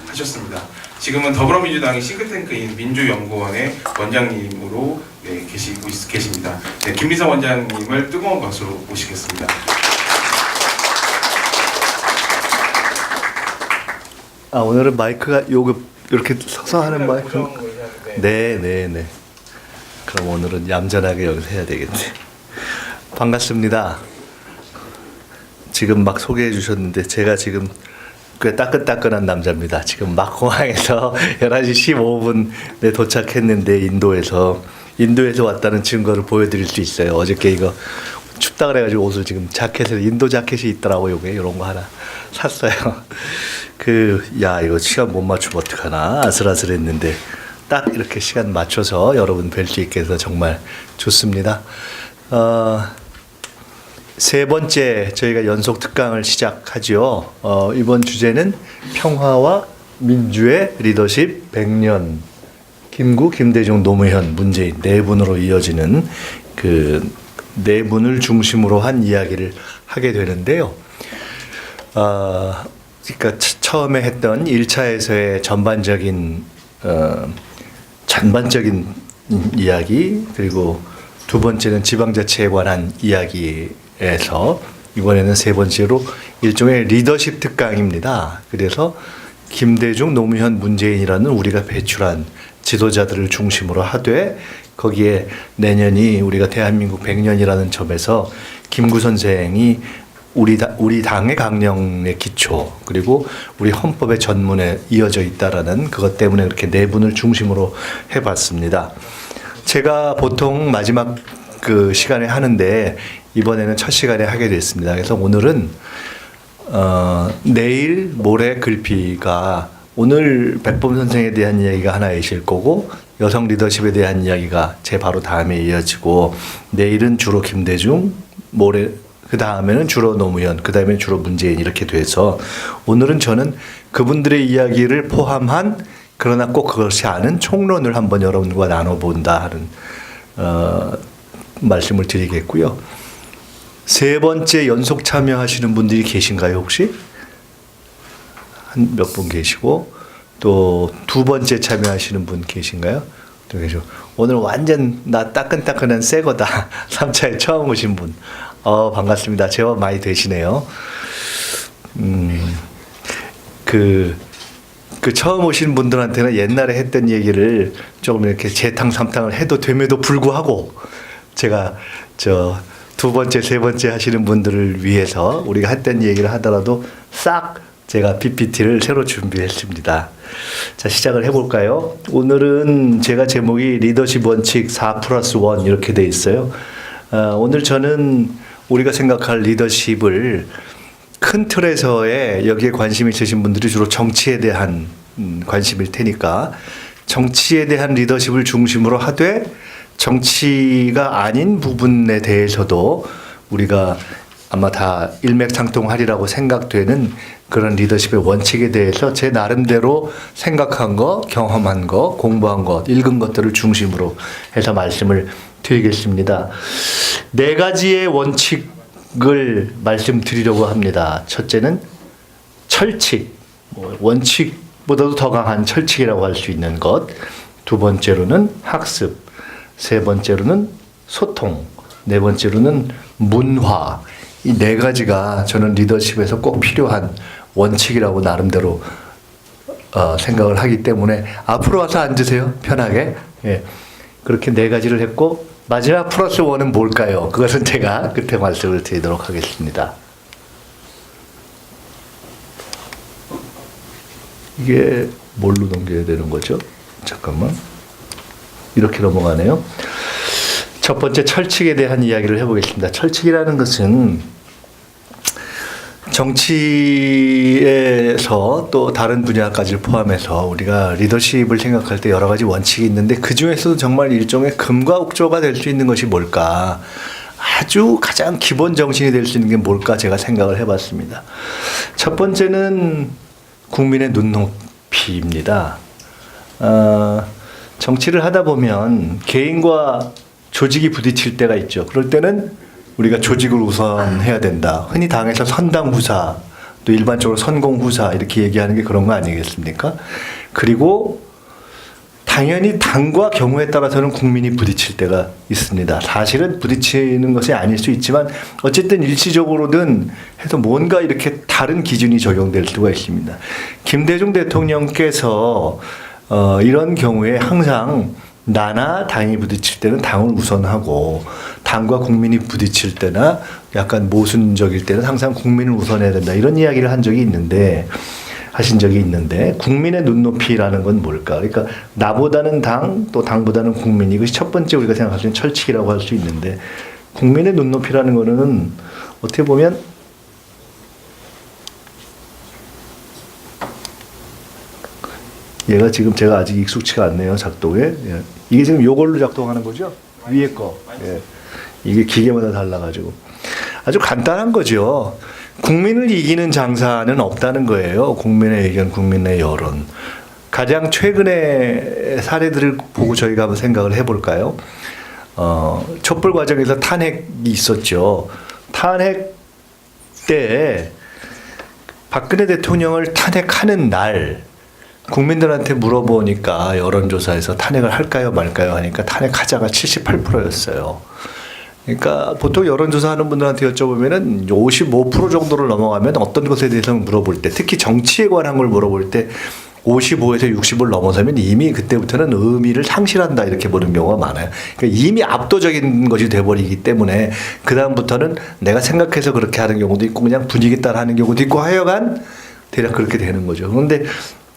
하셨습니다. 지금은 더불어민주당의 싱크탱크인 민주연구원의 원장님으로 계십니다. 네, 김미성 원장님을 뜨거운 박수로 모시겠습니다. 오늘은 마이크가 이렇게 서서 하는 마이크. 네. 그럼 오늘은 얌전하게 여기서 해야 되겠네. 반갑습니다. 지금 막 소개해 주셨는데 제가 지금 꽤 따끈따끈한 남자입니다. 지금 막 공항에서 11시 15분에 도착했는데 인도에서 왔다는 증거를 보여드릴 수 있어요. 어저께 이거 춥다 그래가지고 옷을 지금 자켓에 인도 자켓이 있더라고요. 요게 이런 거 하나 샀어요. 이거 시간 못 맞추면 어떡하나 아슬아슬했는데 딱 이렇게 시간 맞춰서 여러분 뵐 수 있게 해서 정말 좋습니다. 세 번째 저희가 연속 특강을 시작하지요. 이번 주제는 평화와 민주의 리더십 100년. 김구, 김대중, 노무현, 문재인 네 분으로 이어지는 그 네 분을 중심으로 한 이야기를 하게 되는데요. 그러니까 처음에 했던 1차에서의 전반적인 이야기, 그리고 두 번째는 지방자치에 관한 이야기에서 이번에는 세 번째로 일종의 리더십 특강입니다. 그래서 김대중, 노무현, 문재인이라는 우리가 배출한 지도자들을 중심으로 하되 거기에 내년이 우리가 대한민국 100년이라는 점에서 김구 선생이 우리 당의 강령의 기초 그리고 우리 헌법의 전문에 이어져 있다라는 그것 때문에 이렇게 네 분을 중심으로 해봤습니다. 제가 보통 마지막 그 시간에 하는데 이번에는 첫 시간에 하게 됐습니다. 그래서 오늘은 내일 모레 글피가 오늘 백범 선생에 대한 이야기가 하나 있을 거고 여성 리더십에 대한 이야기가 제 바로 다음에 이어지고 내일은 주로 김대중, 모레 그 다음에는 주로 노무현, 그 다음에는 주로 문재인 이렇게 돼서 오늘은 저는 그분들의 이야기를 포함한 그러나 꼭 그것이 아닌 총론을 한번 여러분과 나눠본다 하는 말씀을 드리겠고요. 세 번째 연속 참여하시는 분들이 계신가요 혹시? 한 몇 분 계시고 또 두 번째 참여하시는 분 계신가요? 또 계시고 오늘 완전 나 따끈따끈한 새 거다 3차에 처음 오신 분 반갑습니다. 제법 많이 되시네요. 그 처음 오신 분들한테는 옛날에 했던 얘기를 조금 이렇게 재탕 삼탕을 해도 됨에도 불구하고 제가 두 번째, 세 번째 하시는 분들을 위해서 우리가 했던 얘기를 하더라도 싹 제가 PPT를 새로 준비했습니다. 자, 시작을 해볼까요? 오늘은 제가 제목이 리더십 원칙 4+1 이렇게 돼 있어요. 오늘 저는 우리가 생각할 리더십을 큰 틀에서의 여기에 관심이 있으신 분들이 주로 정치에 대한 관심일 테니까 정치에 대한 리더십을 중심으로 하되 정치가 아닌 부분에 대해서도 우리가 아마 다 일맥상통하리라고 생각되는 그런 리더십의 원칙에 대해서 제 나름대로 생각한 거, 경험한 거, 공부한 것, 읽은 것들을 중심으로 해서 말씀을 드리겠습니다. 네 가지의 원칙을 말씀드리려고 합니다. 첫째는 철칙, 원칙보다도 더 강한 철칙이라고 할 수 있는 것. 두 번째로는 학습, 세 번째로는 소통, 네 번째로는 문화. 이 네 가지가 저는 리더십에서 꼭 필요한 원칙이라고 나름대로 생각을 하기 때문에 앞으로 와서 앉으세요. 편하게. 예. 그렇게 네 가지를 했고 마지막 플러스 원은 뭘까요? 그것은 제가 그때 말씀을 드리도록 하겠습니다. 이게 뭘로 넘겨야 되는 거죠? 잠깐만. 이렇게 넘어가네요. 첫 번째 철칙에 대한 이야기를 해보겠습니다. 철칙이라는 것은 정치에서 또 다른 분야까지를 포함해서 우리가 리더십을 생각할 때 여러 가지 원칙이 있는데 그 중에서도 정말 일종의 금과 옥조가 될 수 있는 것이 뭘까? 아주 가장 기본 정신이 될 수 있는 게 뭘까? 제가 생각을 해봤습니다. 첫 번째는 국민의 눈높이입니다. 정치를 하다 보면 개인과 조직이 부딪힐 때가 있죠. 그럴 때는 우리가 조직을 우선해야 된다. 흔히 당에서 선당부사도 또 일반적으로 선공후사 이렇게 얘기하는 게 그런 거 아니겠습니까? 그리고 당연히 당과 경우에 따라서는 국민이 부딪힐 때가 있습니다. 사실은 부딪히는 것이 아닐 수 있지만 어쨌든 일시적으로든 해서 뭔가 이렇게 다른 기준이 적용될 수가 있습니다. 김대중 대통령께서 이런 경우에 항상 나나 당이 부딪힐 때는 당을 우선하고 당과 국민이 부딪힐 때나 약간 모순적일 때는 항상 국민을 우선해야 된다 이런 이야기를 하신 적이 있는데 국민의 눈높이라는 건 뭘까? 그러니까 나보다는 당, 또 당보다는 국민 이것이 첫 번째 우리가 생각할 수 있는 철칙이라고 할 수 있는데 국민의 눈높이라는 거는 어떻게 보면 얘가 지금 제가 아직 익숙치가 않네요 작동에. 예. 이게 지금 요걸로 작동하는 거죠? 위에 거. 예. 이게 기계마다 달라가지고 아주 간단한 거죠. 국민을 이기는 장사는 없다는 거예요. 국민의 의견, 국민의 여론. 가장 최근의 사례들을 보고 저희가 한번 생각을 해볼까요? 촛불 과정에서 탄핵이 있었죠. 탄핵 때 박근혜 대통령을 탄핵하는 날 국민들한테 물어보니까 여론조사에서 탄핵을 할까요 말까요 하니까 탄핵하자가 78%였어요. 그러니까 보통 여론조사하는 분들한테 여쭤보면은 55% 정도를 넘어가면 어떤 것에 대해서 물어볼 때 특히 정치에 관한 걸 물어볼 때 55에서 60을 넘어서면 이미 그때부터는 의미를 상실한다 이렇게 보는 경우가 많아요. 그러니까 이미 압도적인 것이 돼버리기 때문에 그 다음부터는 내가 생각해서 그렇게 하는 경우도 있고 그냥 분위기 따라 하는 경우도 있고 하여간 대략 그렇게 되는 거죠. 그런데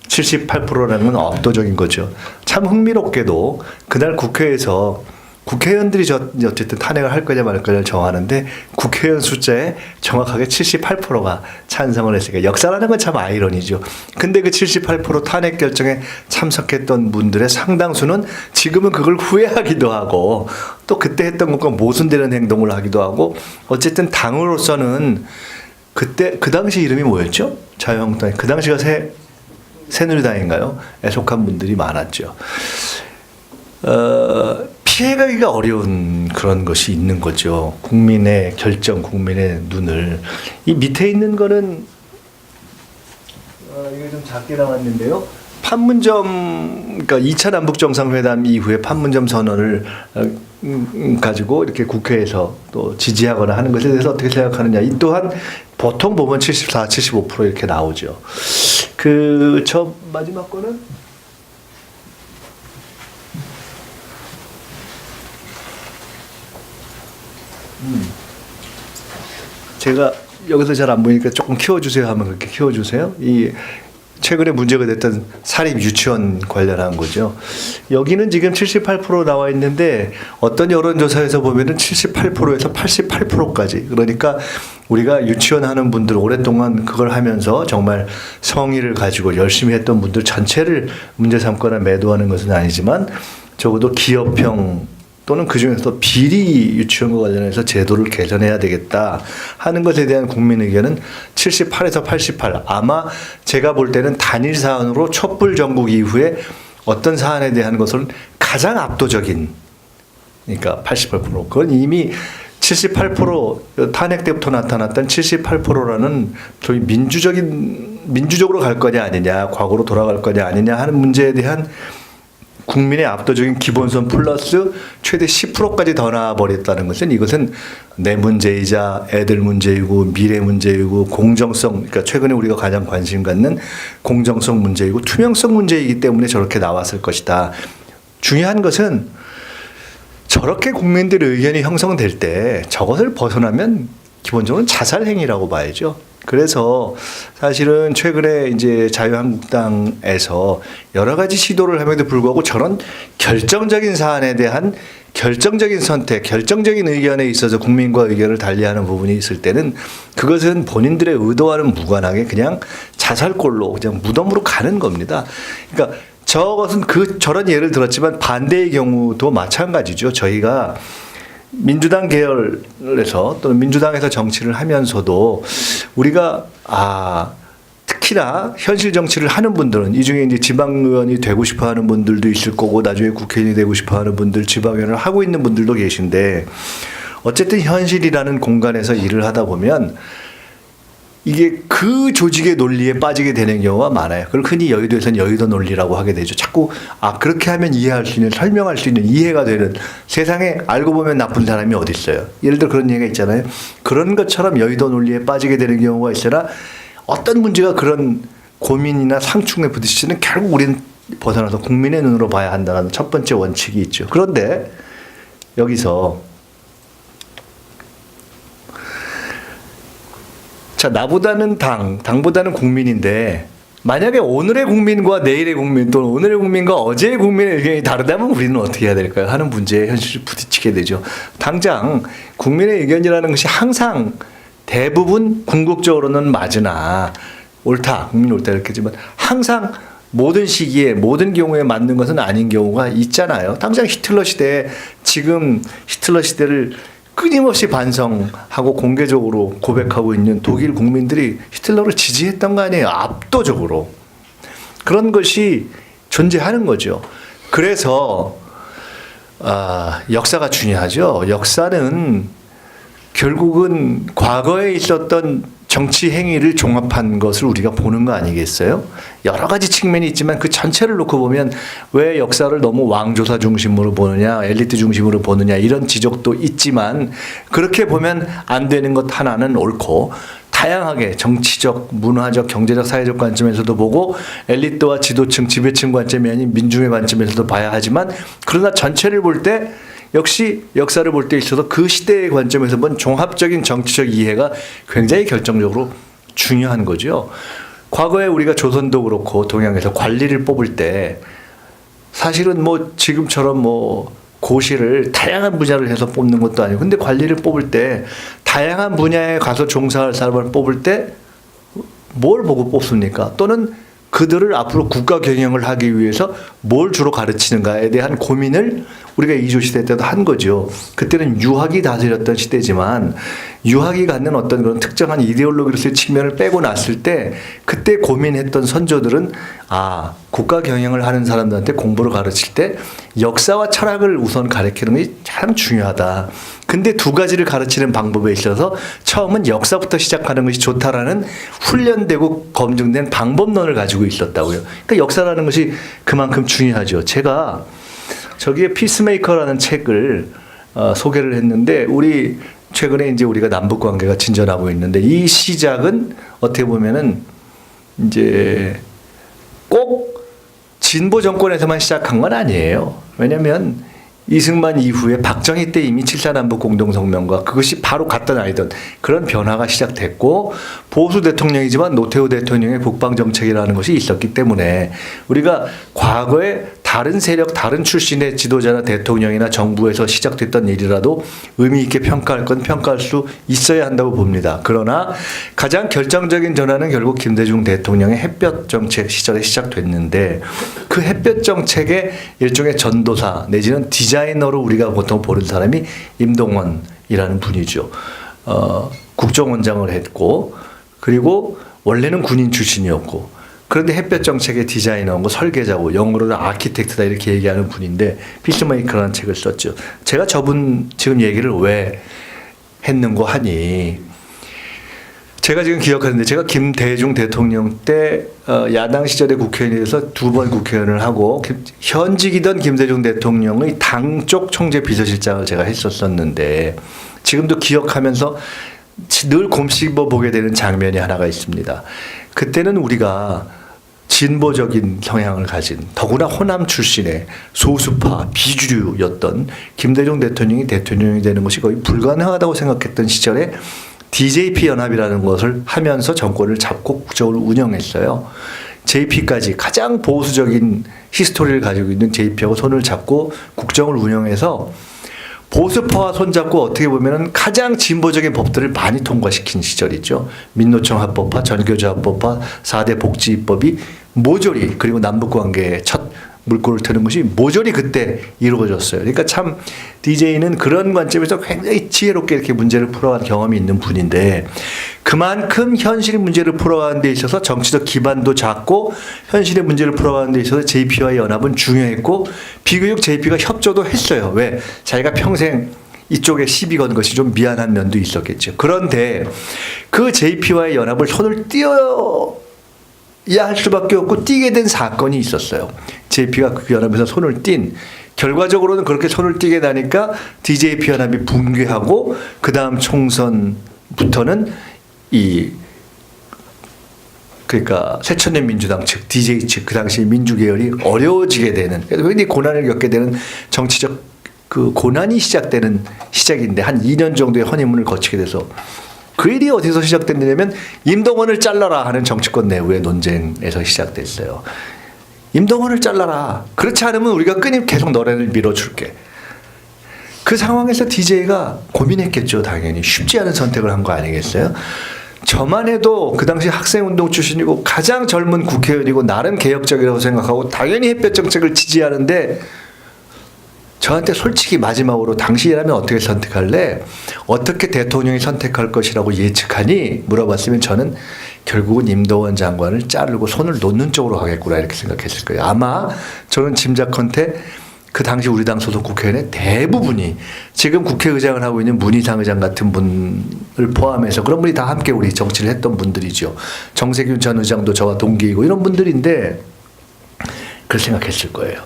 78%라는 건 압도적인 거죠. 참 흥미롭게도 그날 국회에서 국회의원들이 어쨌든 탄핵을 할 거냐 말 거냐를 정하는데 국회의원 숫자에 정확하게 78%가 찬성을 했으니까 역사라는 건 참 아이러니죠. 근데 그 78% 탄핵 결정에 참석했던 분들의 상당수는 지금은 그걸 후회하기도 하고 또 그때 했던 것과 모순되는 행동을 하기도 하고 어쨌든 당으로서는 그때 그 당시 이름이 뭐였죠? 자유한국당. 그 당시가 새누리당인가요? 에 속한 분들이 많았죠. 피해가기가 어려운 그런 것이 있는 거죠. 국민의 결정, 국민의 눈을. 이 밑에 있는 거는 이거 좀 작게 나왔는데요. 판문점, 그러니까 2차 남북 정상회담 이후에 판문점 선언을 가지고 이렇게 국회에서 또 지지하거나 하는 것에 대해서 어떻게 생각하느냐. 이 또한 보통 보면 74, 75% 이렇게 나오죠. 저 마지막 거는 제가 여기서 잘 안 보이니까 조금 키워주세요 하면 그렇게 키워주세요. 이 최근에 문제가 됐던 사립 유치원 관련한 거죠. 여기는 지금 78% 나와 있는데 어떤 여론조사에서 보면은 78%에서 88%까지. 그러니까 우리가 유치원 하는 분들 오랫동안 그걸 하면서 정말 성의를 가지고 열심히 했던 분들 전체를 문제 삼거나 매도하는 것은 아니지만 적어도 기업형 또는 그중에서 비리 유치원과 관련해서 제도를 개선해야 되겠다 하는 것에 대한 국민 의견은 78에서 88. 아마 제가 볼 때는 단일 사안으로 촛불 전국 이후에 어떤 사안에 대한 것은 가장 압도적인, 그러니까 88%. 그건 이미 78% 탄핵 때부터 나타났던 78%라는 소위 민주적으로 갈 거냐 아니냐, 과거로 돌아갈 거냐 아니냐 하는 문제에 대한 국민의 압도적인 기본선 플러스 최대 10%까지 더 나와버렸다는 것은 이것은 내 문제이자 애들 문제이고 미래 문제이고 공정성, 그러니까 최근에 우리가 가장 관심 갖는 공정성 문제이고 투명성 문제이기 때문에 저렇게 나왔을 것이다. 중요한 것은 저렇게 국민들의 의견이 형성될 때 저것을 벗어나면 기본적으로 자살 행위라고 봐야죠. 그래서 사실은 최근에 이제 자유한국당에서 여러 가지 시도를 함에도 불구하고 저런 결정적인 사안에 대한 결정적인 선택, 결정적인 의견에 있어서 국민과 의견을 달리하는 부분이 있을 때는 그것은 본인들의 의도와는 무관하게 그냥 자살골로 그냥 무덤으로 가는 겁니다. 그러니까 저것은 저런 예를 들었지만 반대의 경우도 마찬가지죠. 저희가 민주당 계열에서 또는 민주당에서 정치를 하면서도 우리가 특히나 현실 정치를 하는 분들은 이 중에 이제 지방의원이 되고 싶어 하는 분들도 있을 거고 나중에 국회의원이 되고 싶어 하는 분들, 지방의원을 하고 있는 분들도 계신데 어쨌든 현실이라는 공간에서 일을 하다 보면 이게 그 조직의 논리에 빠지게 되는 경우가 많아요. 그걸 흔히 여의도에서는 여의도 논리라고 하게 되죠. 자꾸 그렇게 하면 이해할 수 있는, 설명할 수 있는, 이해가 되는, 세상에 알고 보면 나쁜 사람이 어디 있어요. 예를 들어 그런 얘기가 있잖아요. 그런 것처럼 여의도 논리에 빠지게 되는 경우가 있으나 어떤 문제가 그런 고민이나 상충에 부딪히는 결국 우리는 벗어나서 국민의 눈으로 봐야 한다는 첫 번째 원칙이 있죠. 그런데 여기서 자, 나보다는 당보다는 국민인데 만약에 오늘의 국민과 내일의 국민 또는 오늘의 국민과 어제의 국민의 의견이 다르다면 우리는 어떻게 해야 될까요? 하는 문제에 현실을 부딪히게 되죠. 당장 국민의 의견이라는 것이 항상 대부분 궁극적으로는 맞으나 옳다, 국민 옳다 이렇게 하지만 항상 모든 시기에 모든 경우에 맞는 것은 아닌 경우가 있잖아요. 당장 히틀러 시대에 지금 히틀러 시대를 끊임없이 반성하고 공개적으로 고백하고 있는 독일 국민들이 히틀러를 지지했던 거 아니에요. 압도적으로. 그런 것이 존재하는 거죠. 그래서 역사가 중요하죠. 역사는 결국은 과거에 있었던 정치 행위를 종합한 것을 우리가 보는 거 아니겠어요? 여러 가지 측면이 있지만 그 전체를 놓고 보면 왜 역사를 너무 왕조사 중심으로 보느냐, 엘리트 중심으로 보느냐 이런 지적도 있지만 그렇게 보면 안 되는 것 하나는 옳고 다양하게 정치적, 문화적, 경제적, 사회적 관점에서도 보고 엘리트와 지도층, 지배층 관점이 아닌 민중의 관점에서도 봐야 하지만 그러나 전체를 볼 때 역시 역사를 볼 때 있어서 그 시대의 관점에서 본 종합적인 정치적 이해가 굉장히 결정적으로 중요한 거죠. 과거에 우리가 조선도 그렇고 동양에서 관리를 뽑을 때 사실은 뭐 지금처럼 뭐 고시를 다양한 분야를 해서 뽑는 것도 아니고 근데 관리를 뽑을 때 다양한 분야에 가서 종사할 사람을 뽑을 때 뭘 보고 뽑습니까? 또는 그들을 앞으로 국가 경영을 하기 위해서 뭘 주로 가르치는가에 대한 고민을 우리가 이조 시대 때도 한 거죠. 그때는 유학이 다스렸던 시대지만 유학이 갖는 어떤 그런 특정한 이데올로기로서의 측면을 빼고 났을 때 그때 고민했던 선조들은 국가 경영을 하는 사람들한테 공부를 가르칠 때 역사와 철학을 우선 가르치는 게 참 중요하다. 근데 두 가지를 가르치는 방법에 있어서 처음은 역사부터 시작하는 것이 좋다라는 훈련되고 검증된 방법론을 가지고 있었다고요. 그러니까 역사라는 것이 그만큼 중요하죠. 제가 저기에 피스메이커라는 책을 소개를 했는데 우리 최근에 이제 우리가 남북 관계가 진전하고 있는데 이 시작은 어떻게 보면은 이제 꼭 진보 정권에서만 시작한 건 아니에요. 왜냐하면 이승만 이후에 박정희 때 이미 7.4 남북 공동성명과 그것이 바로 갖다 놔있던 그런 변화가 시작됐고 보수 대통령이지만 노태우 대통령의 국방정책이라는 것이 있었기 때문에 우리가 과거에 다른 세력, 다른 출신의 지도자나 대통령이나 정부에서 시작됐던 일이라도 의미 있게 평가할 건 평가할 수 있어야 한다고 봅니다. 그러나 가장 결정적인 전환은 결국 김대중 대통령의 햇볕 정책 시절에 시작됐는데 그 햇볕 정책의 일종의 전도사 내지는 디자이너로 우리가 보통 보는 사람이 임동원이라는 분이죠. 국정원장을 했고 그리고 원래는 군인 출신이었고 그런데 햇볕 정책의 디자이너고 설계자고 영어로는 아키텍트다 이렇게 얘기하는 분인데 피스메이커라는 책을 썼죠. 제가 저분 지금 얘기를 왜 했는고 하니 제가 지금 기억하는데 제가 김대중 대통령 때 야당 시절에 국회의원에서 2번 국회의원을 하고 현직이던 김대중 대통령의 당 쪽 총재 비서실장을 제가 했었었는데 지금도 기억하면서 늘 곰씹어 보게 되는 장면이 하나가 있습니다. 그때는 우리가 진보적인 성향을 가진 더구나 호남 출신의 소수파 비주류였던 김대중 대통령이 되는 것이 거의 불가능하다고 생각했던 시절에 DJP 연합이라는 것을 하면서 정권을 잡고 국정을 운영했어요. JP까지 가장 보수적인 히스토리를 가지고 있는 JP하고 손을 잡고 국정을 운영해서 보수파와 손잡고 어떻게 보면 가장 진보적인 법들을 많이 통과시킨 시절이죠. 민노총 합법화, 전교조 합법화, 4대 복지입법이 모조리 그리고 남북관계의 첫 물꼬를 트는 것이 모조리 그때 이루어졌어요. 그러니까 참 DJ는 그런 관점에서 굉장히 지혜롭게 이렇게 문제를 풀어간 경험이 있는 분인데 그만큼 현실 문제를 풀어가는 데 있어서 정치적 기반도 작고 현실의 문제를 풀어가는 데 있어서 JP와의 연합은 중요했고 비교적 JP가 협조도 했어요. 왜? 자기가 평생 이쪽에 시비 건 것이 좀 미안한 면도 있었겠죠. 그런데 그 JP와의 연합을 손을 띄어야 할 수밖에 없고 띄게 된 사건이 있었어요. JP가 그 연합에서 손을 띈 결과적으로는 그렇게 손을 띄게 되니까 DJP 연합이 붕괴하고 그 다음 총선부터는 그러니까 새천년 민주당 측, DJ 측, 그 당시 민주계열이 어려워지게 되는, 그래서 굉장히 고난을 겪게 되는 정치적 그 고난이 시작되는 시작인데 한 2년 정도의 허니문을 거치게 돼서 그 일이 어디서 시작됐냐면 임동원을 잘라라 하는 정치권 내부의 논쟁에서 시작됐어요. 임동원을 잘라라. 그렇지 않으면 우리가 끊임 계속 너네를 밀어줄게. 그 상황에서 DJ가 고민했겠죠. 당연히 쉽지 않은 선택을 한 거 아니겠어요? 저만 해도 그 당시 학생운동 출신이고 가장 젊은 국회의원이고 나름 개혁적이라고 생각하고 당연히 햇볕 정책을 지지하는데 저한테 솔직히 마지막으로 당신이라면 어떻게 선택할래? 어떻게 대통령이 선택할 것이라고 예측하니? 물어봤으면 저는 결국은 임동원 장관을 자르고 손을 놓는 쪽으로 가겠구나 이렇게 생각했을 거예요. 아마 저는 짐작컨대 그 당시 우리 당 소속 국회의원의 대부분이 지금 국회의장을 하고 있는 문희상 의장 같은 분을 포함해서 그런 분이 다 함께 우리 정치를 했던 분들이죠. 정세균 전 의장도 저와 동기이고 이런 분들인데 그렇게 생각했을 거예요.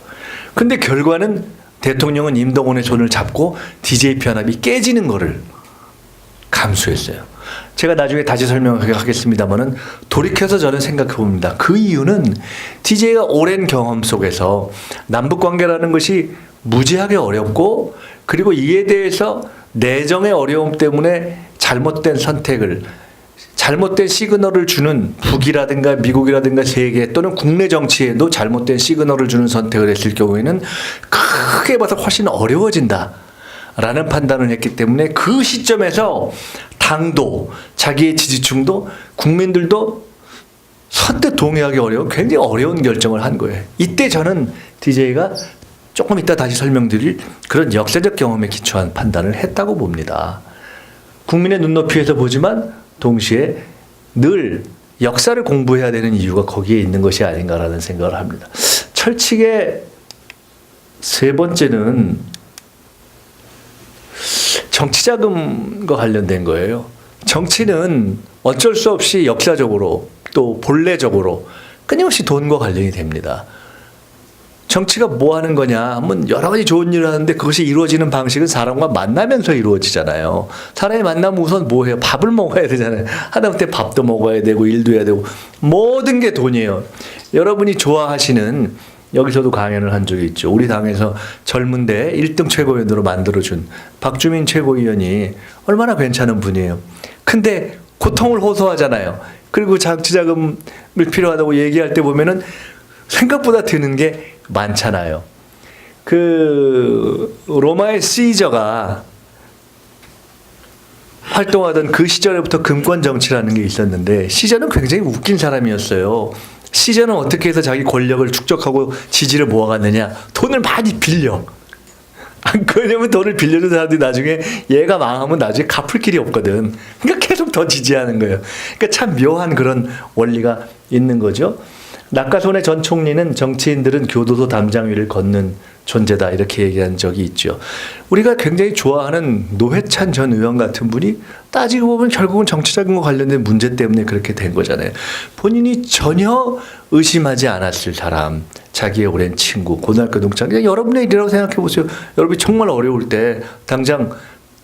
근데 결과는 대통령은 임동원의 손을 잡고 DJP 연합이 깨지는 거를 감수했어요. 제가 나중에 다시 설명하겠습니다만은 돌이켜서 저는 생각해 봅니다. 그 이유는 DJ가 오랜 경험 속에서 남북 관계라는 것이 무지하게 어렵고 그리고 이에 대해서 내정의 어려움 때문에 잘못된 선택을 잘못된 시그널을 주는 북이라든가 미국이라든가 세계 또는 국내 정치에도 잘못된 시그널을 주는 선택을 했을 경우에는 크게 봐서 훨씬 어려워진다 라는 판단을 했기 때문에 그 시점에서 당도 자기의 지지층도 국민들도 선뜻 동의하기 어려운 굉장히 어려운 결정을 한 거예요. 이때 저는 DJ가 조금 이따 다시 설명드릴 그런 역사적 경험에 기초한 판단을 했다고 봅니다. 국민의 눈높이에서 보지만 동시에 늘 역사를 공부해야 되는 이유가 거기에 있는 것이 아닌가라는 생각을 합니다. 철칙의 세 번째는 정치자금과 관련된 거예요. 정치는 어쩔 수 없이 역사적으로 또 본래적으로 끊임없이 돈과 관련이 됩니다. 정치가 뭐 하는 거냐 하면 여러 가지 좋은 일을 하는데 그것이 이루어지는 방식은 사람과 만나면서 이루어지잖아요. 사람이 만나면 우선 뭐 해요? 밥을 먹어야 되잖아요. 하다못해 밥도 먹어야 되고 일도 해야 되고 모든 게 돈이에요. 여러분이 좋아하시는 여기서도 강연을 한 적이 있죠. 우리 당에서 젊은데 1등 최고위원으로 만들어준 박주민 최고위원이 얼마나 괜찮은 분이에요. 근데 고통을 호소하잖아요. 그리고 정치자금을 필요하다고 얘기할 때 보면은 생각보다 드는 게 많잖아요. 그 로마의 시저가 활동하던 그 시절부터 금권 정치라는 게 있었는데 시저는 굉장히 웃긴 사람이었어요. 시저는 어떻게 해서 자기 권력을 축적하고 지지를 모아갔느냐? 돈을 많이 빌려. 왜냐면 돈을 빌려준 사람들이 나중에 얘가 망하면 나중에 갚을 길이 없거든. 그러니까 계속 더 지지하는 거예요. 그러니까 참 묘한 그런 원리가 있는 거죠. 낙가손의 전 총리는 정치인들은 교도소 담장 위를 걷는 존재다 이렇게 얘기한 적이 있죠. 우리가 굉장히 좋아하는 노회찬 전 의원 같은 분이 따지고 보면 결국은 정치자금과 관련된 문제 때문에 그렇게 된 거잖아요. 본인이 전혀 의심하지 않았을 사람, 자기의 오랜 친구, 고등학교 동창, 그냥 여러분의 일이라고 생각해 보세요. 여러분이 정말 어려울 때 당장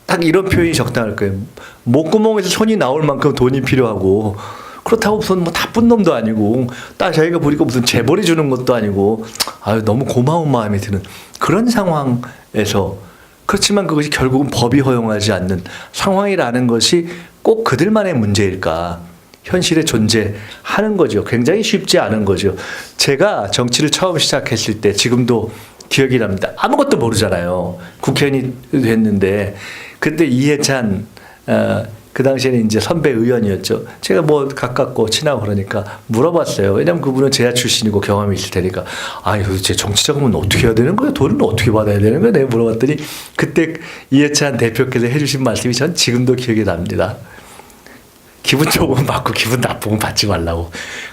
딱 이런 표현이 적당할 거예요. 목구멍에서 손이 나올 만큼 돈이 필요하고 그렇다고 무슨 뭐 나쁜 놈도 아니고 딱 자기가 보니까 무슨 재벌이 주는 것도 아니고 아유 너무 고마운 마음이 드는 그런 상황에서 그렇지만 그것이 결국은 법이 허용하지 않는 상황이라는 것이 꼭 그들만의 문제일까? 현실에 존재하는 거죠. 굉장히 쉽지 않은 거죠. 제가 정치를 처음 시작했을 때 지금도 기억이 납니다. 아무것도 모르잖아요. 국회의원이 됐는데 그때 이해찬 그 당시에는 이제 선배 의원이었죠. 제가 뭐 가깝고 친하고 그러니까 물어봤어요. 왜냐면 그분은 제야 출신이고 경험이 있을 테니까. 아니 도대체 정치자금은 어떻게 해야 되는 거야? 돈은 어떻게 받아야 되는 거야? 내가 물어봤더니 그때 이해찬 대표께서 해주신 말씀이 전 지금도 기억이 납니다. 기분 좋으면 받고 기분 나쁘면 받지 말라고.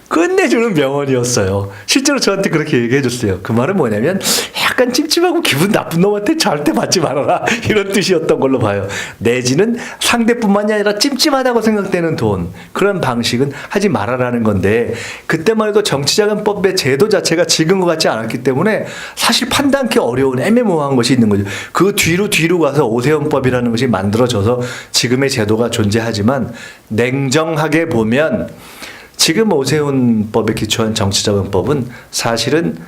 끝내주는 명언이었어요. 실제로 저한테 그렇게 얘기해 줬어요. 그 말은 뭐냐면 약간 약간 찝찝하고 기분 나쁜 놈한테 절대 받지 말아라 이런 뜻이었던 걸로 봐요. 내지는 상대뿐만이 아니라 찜찜하다고 생각되는 돈 그런 방식은 하지 말아라는 건데 그때만 해도 정치자금법의 제도 자체가 지금과 같지 않았기 때문에 사실 판단하기 어려운 애매모호한 것이 있는 거죠. 그 뒤로 가서 오세훈법이라는 것이 만들어져서 지금의 제도가 존재하지만 냉정하게 보면 지금 오세훈법에 기초한 정치자금법은 사실은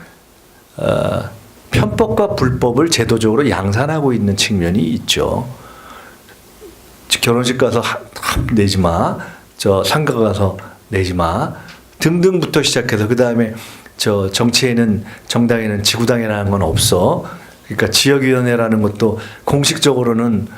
편법과 불법을 제도적으로 양산하고 있는 측면이 있죠. 결혼식 가서 내지 마, 저 상가 가서 내지 마 등등부터 시작해서 그 다음에 저 정치에는 정당에는 지구당이라는 건 없어. 그러니까 지역위원회라는 것도 공식적으로는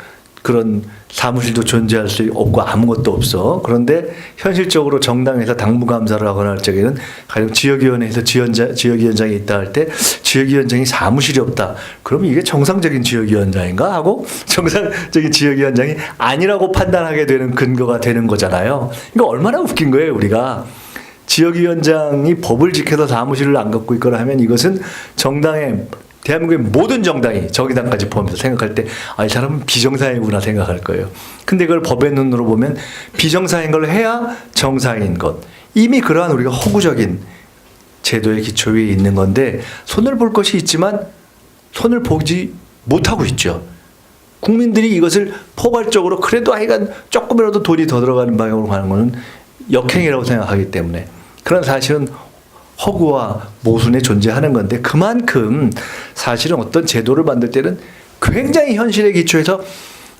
그런 사무실도 존재할 수 없고 아무것도 없어. 그런데 현실적으로 정당에서 당무감사를 하거나 할 적에는 가령 지역위원회에서 지역위원장이 있다 할 때 지역위원장이 사무실이 없다. 그럼 이게 정상적인 지역위원장인가 하고 정상적인 지역위원장이 아니라고 판단하게 되는 근거가 되는 거잖아요. 이거 얼마나 웃긴 거예요, 우리가. 지역위원장이 법을 지켜서 사무실을 안 갖고 있거나 하면 이것은 정당의 대한민국의 모든 정당이 정의당까지 포함해서 생각할 때 이 사람은 비정상이구나 생각할 거예요. 근데 이걸 법의 눈으로 보면 비정상인 걸 해야 정상인 것. 이미 그러한 우리가 허구적인 제도의 기초 위에 있는 건데 손을 볼 것이 있지만 손을 보지 못하고 있죠. 국민들이 이것을 포괄적으로 그래도 하여간 조금이라도 돈이 더 들어가는 방향으로 가는 것은 역행이라고 생각하기 때문에 그런 사실은 허구와 모순에 존재하는 건데 그만큼 사실은 어떤 제도를 만들 때는 굉장히 현실에 기초해서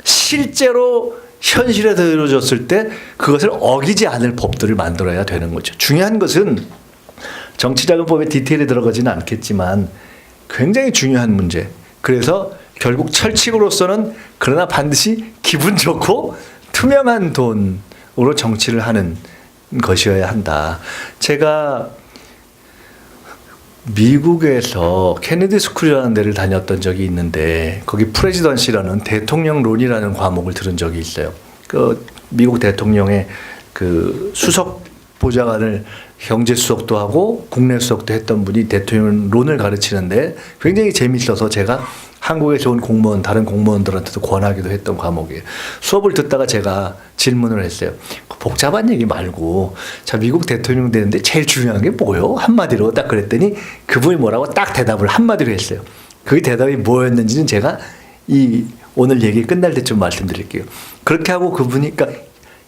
실제로 현실에서 이루어졌을 때 그것을 어기지 않을 법들을 만들어야 되는 거죠. 중요한 것은 정치자금법의 디테일에 들어가지는 않겠지만 굉장히 중요한 문제. 그래서 결국 철칙으로서는 그러나 반드시 기분 좋고 투명한 돈으로 정치를 하는 것이어야 한다. 제가 미국에서 케네디 스쿨이라는 데를 다녔던 적이 있는데 거기 프레지던시라는 대통령론이라는 과목을 들은 적이 있어요. 그 미국 대통령의 그 수석 보좌관을 경제 수석도 하고 국내 수석도 했던 분이 대통령론을 가르치는데 굉장히 재밌어서 제가 한국에서 온 공무원 다른 공무원들한테도 권하기도 했던 과목이에요. 수업을 듣다가 제가 질문을 했어요. 복잡한 얘기 말고 자 미국 대통령 되는데 제일 중요한 게 뭐요? 한마디로 딱 그랬더니 그분이 뭐라고 딱 대답을 한마디로 했어요. 그 대답이 뭐였는지는 제가 이 오늘 얘기 끝날 때쯤 말씀드릴게요. 그렇게 하고 그분이 그러니까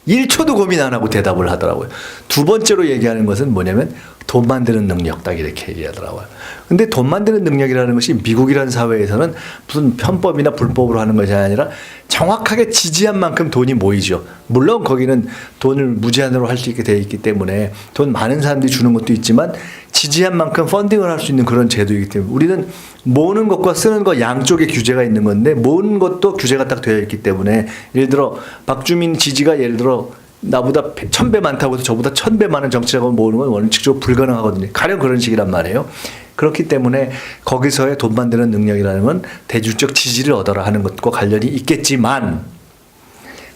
1초도 고민 안 하고 대답을 하더라고요. 두 번째로 얘기하는 것은 뭐냐면 돈 만드는 능력 딱 이렇게 얘기하더라고요. 근데 돈 만드는 능력이라는 것이 미국이라는 사회에서는 무슨 편법이나 불법으로 하는 것이 아니라 정확하게 지지한 만큼 돈이 모이죠. 물론 거기는 돈을 무제한으로 할 수 있게 되어 있기 때문에 돈 많은 사람들이 주는 것도 있지만 지지한 만큼 펀딩을 할 수 있는 그런 제도이기 때문에 우리는 모으는 것과 쓰는 것 양쪽에 규제가 있는 건데 모으는 것도 규제가 딱 되어 있기 때문에 예를 들어 박주민 지지가 예를 들어 나보다 1000배 많다고 해서 저보다 1000배 많은 정치자금을 모으는 건 원칙적으로 불가능하거든요. 가령 그런 식이란 말이에요. 그렇기 때문에 거기서의 돈 만드는 능력이라는 건 대중적 지지를 얻어라 하는 것과 관련이 있겠지만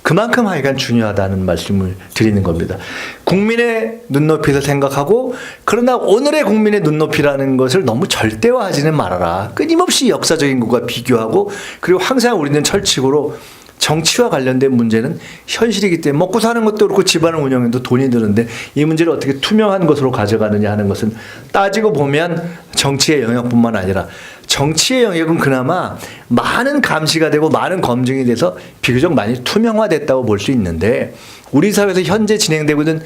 그만큼 하여간 중요하다는 말씀을 드리는 겁니다. 국민의 눈높이에서 생각하고 그러나 오늘의 국민의 눈높이라는 것을 너무 절대화하지는 말아라. 끊임없이 역사적인 것과 비교하고 그리고 항상 우리는 철칙으로 정치와 관련된 문제는 현실이기 때문에 먹고 사는 것도 그렇고 집안을 운영해도 돈이 드는데 이 문제를 어떻게 투명한 것으로 가져가느냐 하는 것은 따지고 보면 정치의 영역뿐만 아니라 정치의 영역은 그나마 많은 감시가 되고 많은 검증이 돼서 비교적 많이 투명화됐다고 볼 수 있는데 우리 사회에서 현재 진행되고 있는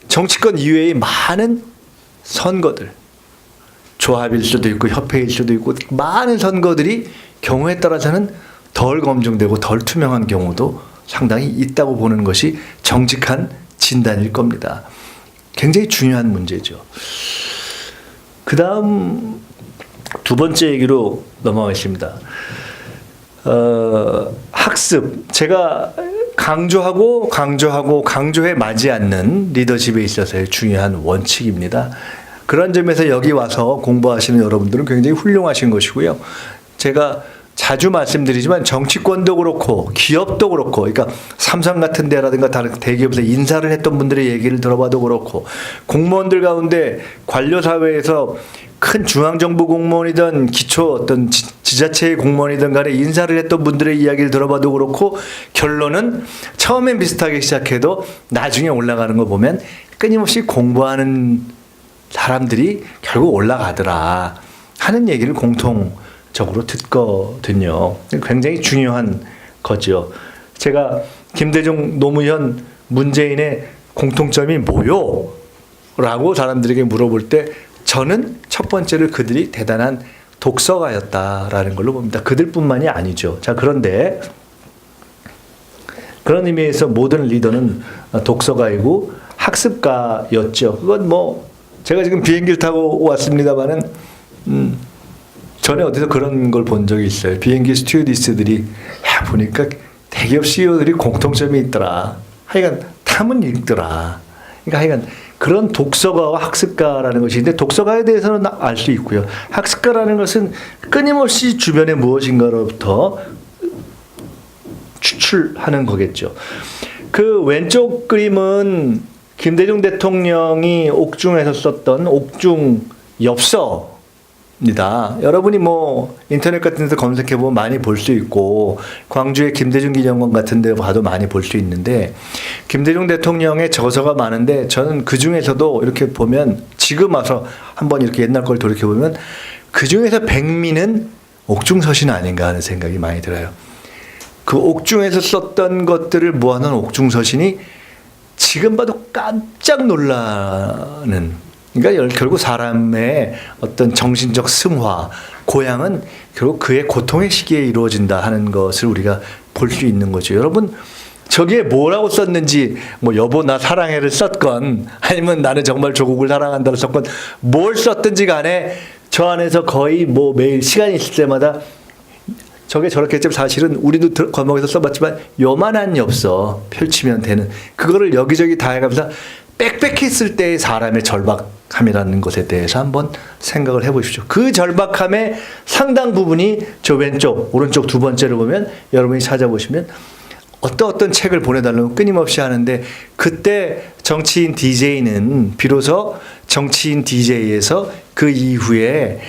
정치권 이외의 많은 선거들 조합일 수도 있고 협회일 수도 있고 많은 선거들이 경우에 따라서는 덜 검증되고 덜 투명한 경우도 상당히 있다고 보는 것이 정직한 진단일 겁니다. 굉장히 중요한 문제죠. 그 다음 두 번째 얘기로 넘어가겠습니다. 학습. 제가 강조해 마지 않는 리더십에 있어서의 중요한 원칙입니다. 그런 점에서 여기 와서 공부하시는 여러분들은 굉장히 훌륭하신 것이고요. 제가 자주 말씀드리지만 정치권도 그렇고 기업도 그렇고 그러니까 삼성 같은 데라든가 다른 대기업에서 인사를 했던 분들의 얘기를 들어봐도 그렇고 공무원들 가운데 관료사회에서 큰 중앙정부 공무원이든 기초 어떤 지자체의 공무원이든 간에 인사를 했던 분들의 이야기를 들어봐도 그렇고 결론은 처음엔 비슷하게 시작해도 나중에 올라가는 거 보면 끊임없이 공부하는 사람들이 결국 올라가더라 하는 얘기를 공통적으로 듣거든요. 굉장히 중요한 거죠. 제가 김대중, 노무현, 문재인의 공통점이 뭐요? 라고 사람들에게 물어볼 때 저는 첫 번째로 그들이 대단한 독서가였다라는 걸로 봅니다. 그들뿐만이 아니죠. 자, 그런데 그런 의미에서 모든 리더는 독서가이고 학습가였죠. 그건 뭐 제가 지금 비행기를 타고 왔습니다만은 전에 어디서 그런 걸 본 적이 있어요. 비행기 스튜어디스들이 야 보니까 대기업 CEO들이 공통점이 있더라. 하여간 탐은 읽더라. 그러니까 하여간 그런 독서가와 학습가라는 것이 있는데 독서가에 대해서는 알 수 있고요. 학습가라는 것은 끊임없이 주변의 무엇인가로부터 추출하는 거겠죠. 그 왼쪽 그림은 김대중 대통령이 옥중에서 썼던 옥중 엽서입니다. 여러분이 뭐 인터넷 같은 데서 검색해 보면 많이 볼 수 있고 광주의 김대중 기념관 같은 데 봐도 많이 볼 수 있는데 김대중 대통령의 저서가 많은데 저는 그 중에서도 이렇게 보면 지금 와서 한번 이렇게 옛날 걸 돌이켜 보면 그 중에서 백미는 옥중서신 아닌가 하는 생각이 많이 들어요. 그 옥중에서 썼던 것들을 모아놓은 옥중서신이 지금 봐도 깜짝 놀라는, 그러니까 결국 사람의 어떤 정신적 승화, 고향은 결국 그의 고통의 시기에 이루어진다 하는 것을 우리가 볼 수 있는 거죠. 여러분, 저기에 뭐라고 썼는지, 뭐 여보 나 사랑해를 썼건 아니면 나는 정말 조국을 사랑한다를 썼건 뭘 썼든지 간에 저 안에서 거의 뭐 매일 시간이 있을 때마다 저게 저렇겠지만 사실은 우리도 거목에서 써봤지만 요만한 엽서 펼치면 되는 그거를 여기저기 다 해가면서 빽빽했을 때의 사람의 절박함이라는 것에 대해서 한번 생각을 해보십시오. 그 절박함의 상당 부분이 저 왼쪽, 오른쪽 두 번째로 보면 여러분이 찾아보시면 어떤 책을 보내달라고 끊임없이 하는데 그때 정치인 DJ는 비로소 정치인 DJ에서 그 이후에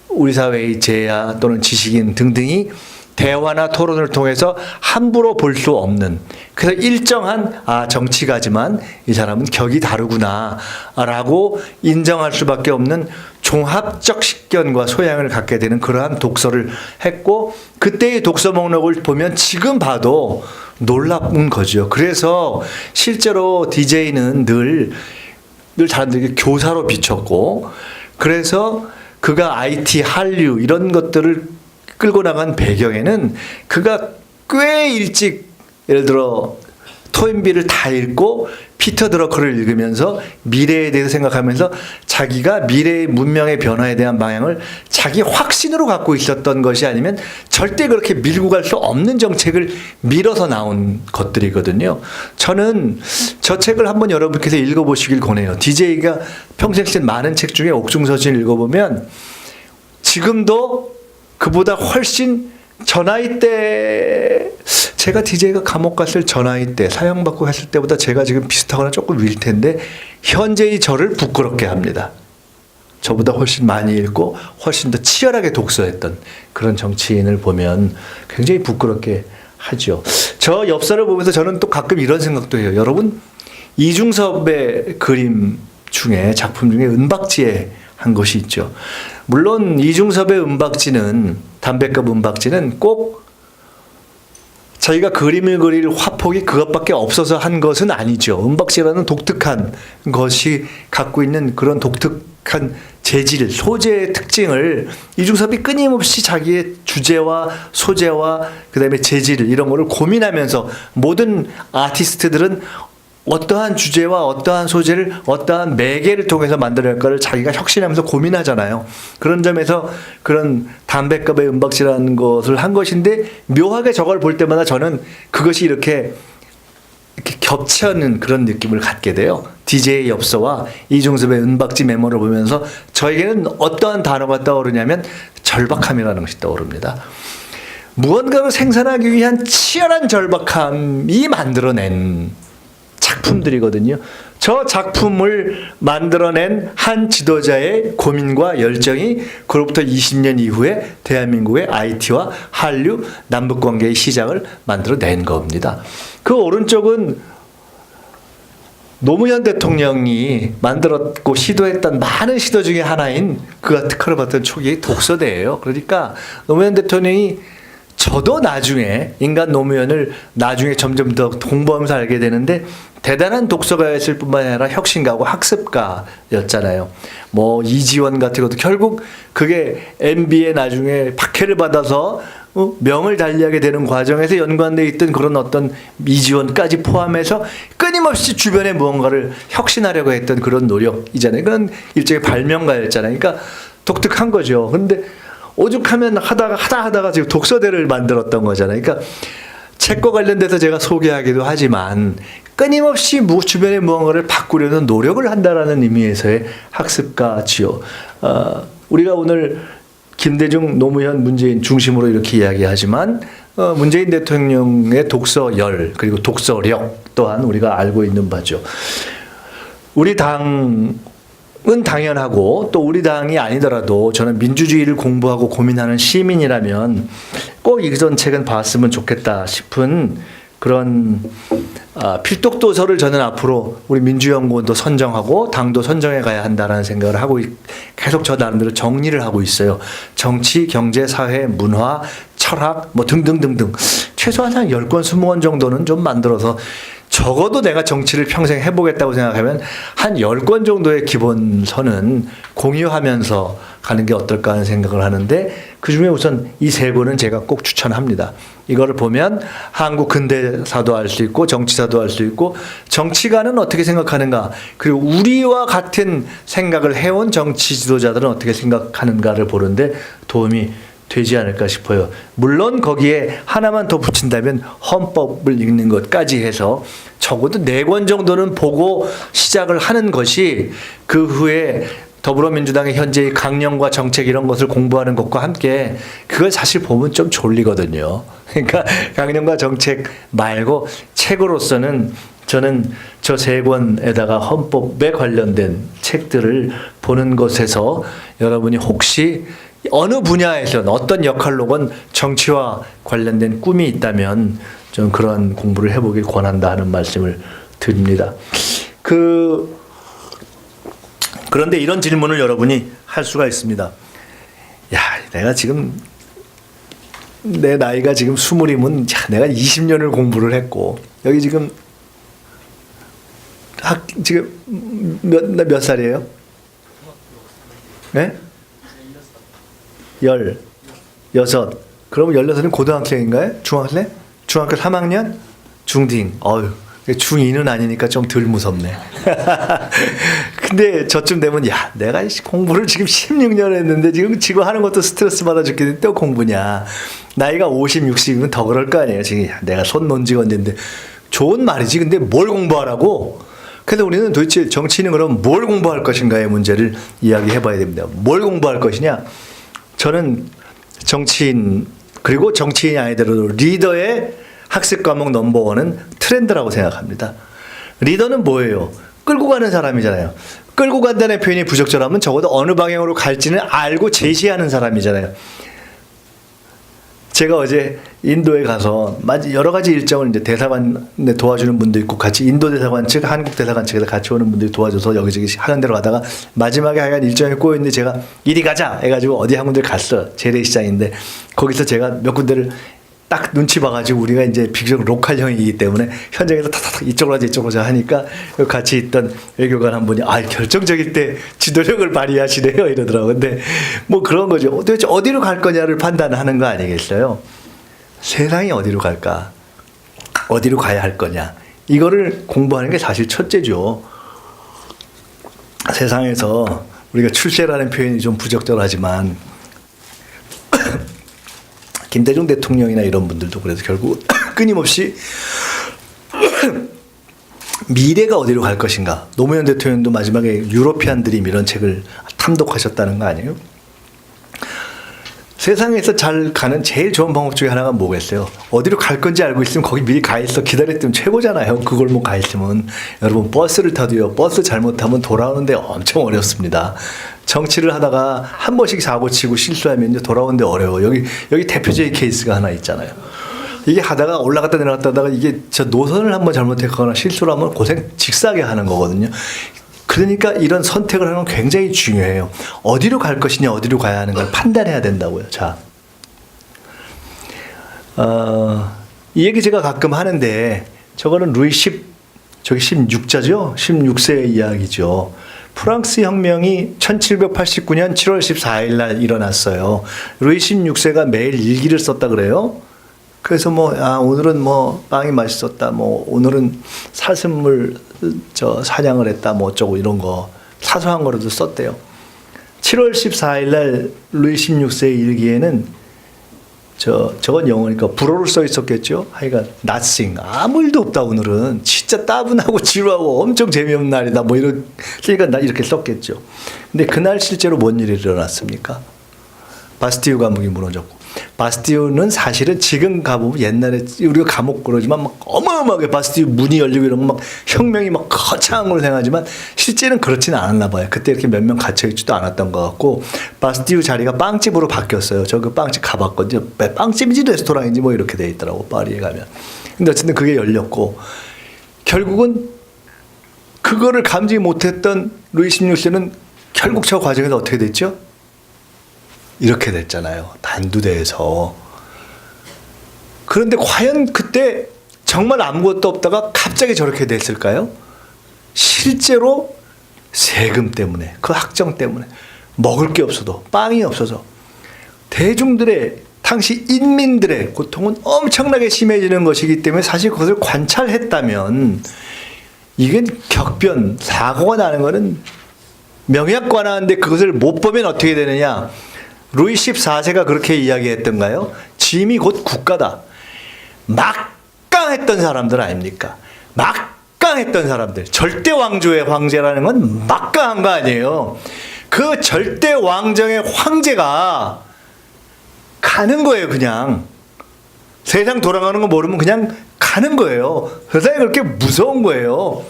우리 사회의 재야 또는 지식인 등등이 대화나 토론을 통해서 함부로 볼 수 없는, 그래서 일정한 정치가지만 이 사람은 격이 다르구나 라고 인정할 수밖에 없는 종합적 식견과 소양을 갖게 되는 그러한 독서를 했고 그때의 독서 목록을 보면 지금 봐도 놀라운 거죠. 그래서 실제로 DJ는 늘 사람들에게 교사로 비쳤고 그래서 그가 IT, 한류 이런 것들을 끌고 나간 배경에는 그가 꽤 일찍 예를 들어 토인비를 다 읽고 피터 드러커를 읽으면서 미래에 대해서 생각하면서 자기가 미래의 문명의 변화에 대한 방향을 자기 확신으로 갖고 있었던 것이 아니면 절대 그렇게 밀고 갈 수 없는 정책을 밀어서 나온 것들이거든요. 저는 저 책을 한번 여러분께서 읽어보시길 권해요. DJ가 평생 쓴 많은 책 중에 옥중서신을 읽어보면 지금도 그보다 훨씬 저 나이 때 제가 DJ가 감옥 갔을 저 나이 때 사형받고 했을 때보다 제가 지금 비슷하거나 조금 윌 텐데 현재의 저를 부끄럽게 합니다. 저보다 훨씬 많이 읽고 훨씬 더 치열하게 독서했던 그런 정치인을 보면 굉장히 부끄럽게 하죠. 저 엽서를 보면서 저는 또 가끔 이런 생각도 해요. 여러분 이중섭의 그림 중에 작품 중에 은박지에 한 것이 있죠. 물론 이중섭의 은박지는 담배값 은박지는 꼭 자기가 그림을 그릴 화폭이 그것밖에 없어서 한 것은 아니죠. 은박지라는 독특한 것이 갖고 있는 그런 독특한 재질, 소재의 특징을 이중섭이 끊임없이 자기의 주제와 소재와 그다음에 재질 이런 거를 고민하면서 모든 아티스트들은 어떠한 주제와 어떠한 소재를 어떠한 매개를 통해서 만들어낼까를 자기가 혁신하면서 고민하잖아요. 그런 점에서 그런 담배값의 은박지라는 것을 한 것인데 묘하게 저걸 볼 때마다 저는 그것이 이렇게 겹치는 그런 느낌을 갖게 돼요. DJ의 엽서와 이중섭의 은박지 메모를 보면서 저에게는 어떠한 단어가 떠오르냐면 절박함이라는 것이 떠오릅니다. 무언가를 생산하기 위한 치열한 절박함이 만들어낸 작품들이거든요. 저 작품을 만들어낸 한 지도자의 고민과 열정이 그로부터 20년 이후에 대한민국의 IT와 한류 남북관계의 시작을 만들어낸 겁니다. 그 오른쪽은 노무현 대통령이 만들었고 시도했던 많은 시도 중에 하나인 그가 특허를 받던 초기의 독서대예요. 그러니까 노무현 대통령이 저도 나중에 인간 노무현을 나중에 점점 더 공부하면서 알게 되는데 대단한 독서가였을 뿐만 아니라 혁신가고 학습가였잖아요. 뭐 이지원 같은 것도 결국 그게 MB에 나중에 박해를 받아서 명을 달리하게 되는 과정에서 연관되어 있던 그런 어떤 이지원까지 포함해서 끊임없이 주변에 무언가를 혁신하려고 했던 그런 노력이잖아요. 그건 일종의 발명가였잖아요. 그러니까 독특한 거죠. 그런데 오죽하면 하다가 지금 독서대를 만들었던 거잖아요. 그러니까 책과 관련돼서 제가 소개하기도 하지만 끊임없이 주변의 무언가를 바꾸려는 노력을 한다라는 의미에서의 학습가지요. 우리가 오늘 김대중, 노무현, 문재인 중심으로 이렇게 이야기하지만 문재인 대통령의 독서열 그리고 독서력 또한 우리가 알고 있는 바죠. 우리 당은 당연하고 또 우리 당이 아니더라도 저는 민주주의를 공부하고 고민하는 시민이라면 꼭 이전 책은 봤으면 좋겠다 싶은 그런 필독도서를 저는 앞으로 우리 민주연구원도 선정하고 당도 선정해 가야 한다는 생각을 하고 계속 저 나름대로 정리를 하고 있어요. 정치, 경제, 사회, 문화, 철학 뭐 등등등등 최소한 한 10권, 20권 정도는 좀 만들어서 적어도 내가 정치를 평생 해보겠다고 생각하면 한 10권 정도의 기본선은 공유하면서 가는 게 어떨까 하는 생각을 하는데 그중에 우선 이 3권은 제가 꼭 추천합니다. 이거를 보면 한국 근대사도 알 수 있고 정치사도 알 수 있고 정치가는 어떻게 생각하는가 그리고 우리와 같은 생각을 해온 정치 지도자들은 어떻게 생각하는가를 보는데 도움이 되지 않을까 싶어요. 물론 거기에 하나만 더 붙인다면 헌법을 읽는 것까지 해서 적어도 4권 정도는 보고 시작을 하는 것이 그 후에 더불어민주당의 현재의 강령과 정책 이런 것을 공부하는 것과 함께 그걸 사실 보면 좀 졸리거든요. 그러니까 강령과 정책 말고 책으로서는 저는 저 3권에다가 헌법에 관련된 책들을 보는 것에서 여러분이 혹시 어느 분야에선 어떤 역할로건 정치와 관련된 꿈이 있다면 좀 그런 공부를 해보길 권한다 하는 말씀을 드립니다. 그런데 이런 질문을 여러분이 할 수가 있습니다. 야, 내가 지금 내 나이가 지금 20이면 내가 20년을 공부를 했고 여기 지금 지금 몇 살이에요? 네? 16. 그러면 16은 고등학생인가요? 중학생? 중학교 3학년? 중딩. 중2는 아니니까 좀 덜 무섭네. 근데 저쯤 되면 야 내가 공부를 지금 16년 했는데 지금 하는 것도 스트레스 받아 죽겠는데 또 공부냐. 나이가 50, 60이면 더 그럴 거 아니에요. 지금 내가 손 놓은 지가 언젠데 좋은 말이지. 근데 뭘 공부하라고? 그래서 우리는 도대체 정치인은 그럼 뭘 공부할 것인가의 문제를 이야기해 봐야 됩니다. 뭘 공부할 것이냐. 저는 정치인 그리고 정치인이 아니더라도 리더의 학습 과목 넘버원은 트렌드라고 생각합니다. 리더는 뭐예요? 끌고 가는 사람이잖아요. 끌고 간다는 표현이 부적절하면 적어도 어느 방향으로 갈지는 알고 제시하는 사람이잖아요. 제가 어제 인도에 가서 여러 가지 일정을 이제 대사관에 도와주는 분도 있고 같이 인도 대사관 측, 한국 대사관 측에서 같이 오는 분들이 도와줘서 여기저기 하는 데로 가다가 마지막에 하여간 일정이 꼬였는데 제가 이리 가자 해가지고 어디 한 군데 갔어. 재래시장인데 거기서 제가 몇 군데를 딱 눈치 봐가지고 우리가 이제 비교적 로컬형이기 때문에 현장에서 탁탁 이쪽으로 하자 이쪽으로 하자 하니까 같이 있던 외교관 한 분이 결정적일 때 지도력을 발휘하시네요 이러더라고요. 근데 뭐 그런 거죠. 도대체 어디로 갈 거냐를 판단하는 거 아니겠어요? 세상이 어디로 갈까? 어디로 가야 할 거냐? 이거를 공부하는 게 사실 첫째죠. 세상에서 우리가 출세라는 표현이 좀 부적절하지만 김대중 대통령이나 이런 분들도 그래서 결국 끊임없이 미래가 어디로 갈 것인가. 노무현 대통령도 마지막에 유로피안 드림 이런 책을 탐독하셨다는 거 아니에요? 세상에서 잘 가는 제일 좋은 방법 중에 하나가 뭐겠어요? 어디로 갈 건지 알고 있으면 거기 미리 가 있어 기다렸으면 최고잖아요. 그걸 못 가 있으면. 여러분 버스를 타도요. 버스 잘못하면 돌아오는데 엄청 어렵습니다. 정치를 하다가 한 번씩 사고 치고 실수하면 돌아오는데 어려워. 여기 대표적인 케이스가 하나 있잖아요. 이게 하다가 올라갔다 내려갔다 하다가 이게 저 노선을 한번 잘못했거나 실수를 하면 고생 직사하게 하는 거거든요. 그러니까 이런 선택을 하는 건 굉장히 중요해요. 어디로 갈 것이냐, 어디로 가야 하는 걸 판단해야 된다고요. 자, 이 얘기 제가 가끔 하는데 저거는 루이 16자죠? 16세의 이야기죠. 프랑스 혁명이 1789년 7월 14일 날 일어났어요. 루이 16세가 매일 일기를 썼다 그래요. 그래서 오늘은 빵이 맛있었다. 오늘은 사슴물 사냥을 했다. 어쩌고 이런 거 사소한 거라도 썼대요. 7월 14일 날 루이 16세의 일기에는 저건 영어니까 불어로 써 있었겠죠. 하여간 nothing. 아무 일도 없다 오늘은. 진짜 따분하고 지루하고 엄청 재미없는 날이다. 이런 그러니까 나 이렇게 썼겠죠. 근데 그날 실제로 뭔 일이 일어났습니까? 바스티유 감옥이 무너졌고. 바스티유는 사실은 지금 가보면 옛날에 우리가 감옥 그러지만 어마어마하게 바스티유 문이 열리고 이런 거 혁명이 거창한 걸로 생각하지만 실제는 그렇지는 않았나 봐요. 그때 이렇게 몇 명 갇혀있지도 않았던 것 같고 바스티유 자리가 빵집으로 바뀌었어요. 저 그 빵집 가봤거든요. 빵집인지 레스토랑인지 이렇게 돼 있더라고 파리에 가면. 근데 어쨌든 그게 열렸고 결국은 그거를 감지 못했던 루이 16세는 결국 저 과정에서 어떻게 됐죠? 이렇게 됐잖아요. 단두대에서. 그런데 과연 그때 정말 아무것도 없다가 갑자기 저렇게 됐을까요? 실제로 세금 때문에, 그 학정 때문에 먹을 게 없어도, 빵이 없어서 대중들의, 당시 인민들의 고통은 엄청나게 심해지는 것이기 때문에 사실 그것을 관찰했다면 이게 격변, 사고가 나는 것은 명약관화인데 그것을 못 보면 어떻게 되느냐? 루이 14세가 그렇게 이야기했던가요? 짐이 곧 국가다. 막강했던 사람들 아닙니까? 막강했던 사람들. 절대 왕조의 황제라는 건 막강한 거 아니에요. 그 절대 왕정의 황제가 가는 거예요, 그냥. 세상 돌아가는 거 모르면 그냥 가는 거예요. 세상이 그렇게 무서운 거예요.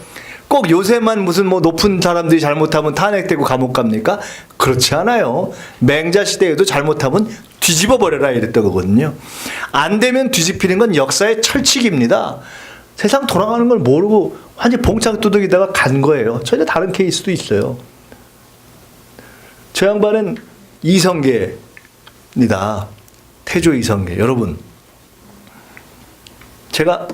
꼭 요새만 무슨 높은 사람들이 잘못하면 탄핵되고 감옥 갑니까? 그렇지 않아요. 맹자 시대에도 잘못하면 뒤집어 버려라 이랬던 거거든요. 안 되면 뒤집히는 건 역사의 철칙입니다. 세상 돌아가는 걸 모르고 완전 봉창 두들기다가 간 거예요. 전혀 다른 케이스도 있어요. 저 양반은 이성계입니다. 태조 이성계. 여러분, 제가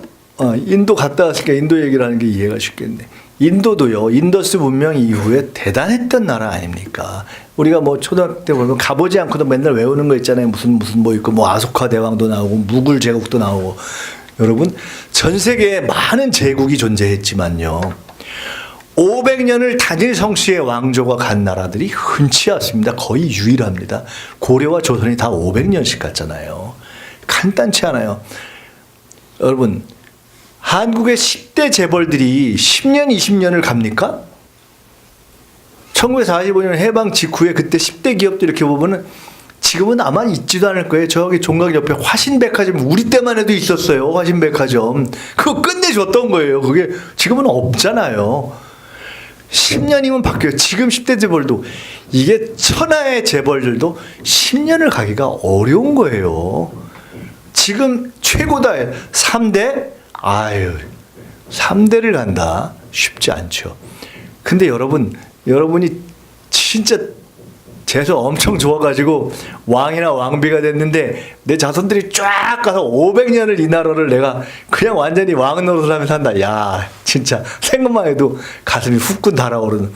인도 갔다 왔으니까 인도 얘기를 하는 게 이해가 쉽겠네. 인도도요, 인더스 문명 이후에 대단했던 나라 아닙니까? 우리가 초등학교 때 보면 가보지 않고도 맨날 외우는 거 있잖아요. 무슨 있고, 아소카 대왕도 나오고, 무굴 제국도 나오고. 여러분, 전 세계에 많은 제국이 존재했지만요. 500년을 단일 성씨의 왕조가 간 나라들이 흔치 않습니다. 거의 유일합니다. 고려와 조선이 다 500년씩 갔잖아요. 간단치 않아요. 여러분, 한국의 10대 재벌들이 10년, 20년을 갑니까? 1945년 해방 직후에 그때 10대 기업들 이렇게 보면은 지금은 아마 있지도 않을 거예요. 저기 종각 옆에 화신백화점, 우리 때만 해도 있었어요. 화신백화점. 그거 끝내줬던 거예요. 그게 지금은 없잖아요. 10년이면 바뀌어요. 지금 10대 재벌도, 이게 천하의 재벌들도 10년을 가기가 어려운 거예요. 지금 최고다. 3대? 3대를 간다. 쉽지 않죠. 근데 여러분이 진짜 재수 엄청 좋아가지고 왕이나 왕비가 됐는데 내 자손들이 쫙 가서 500년을 이 나라를 내가 그냥 완전히 왕 노릇을 하면서 산다. 야, 진짜 생각만 해도 가슴이 후끈 달아오르는.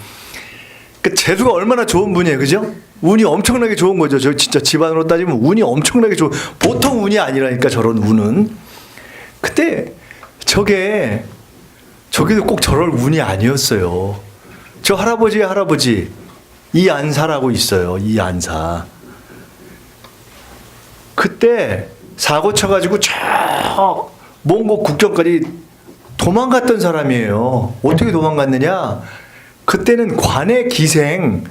그 재수가 얼마나 좋은 분이에요, 그죠? 운이 엄청나게 좋은 거죠. 저 진짜 집안으로 따지면 운이 엄청나게 좋은, 보통 운이 아니라니까 저런 운은. 그때 저게도 꼭 저럴 운이 아니었어요. 저 할아버지 이안사라고 있어요. 이안사. 그때 사고 쳐가지고 저 몽고 국경까지 도망갔던 사람이에요. 어떻게 도망갔느냐? 그때는 관의 기생하고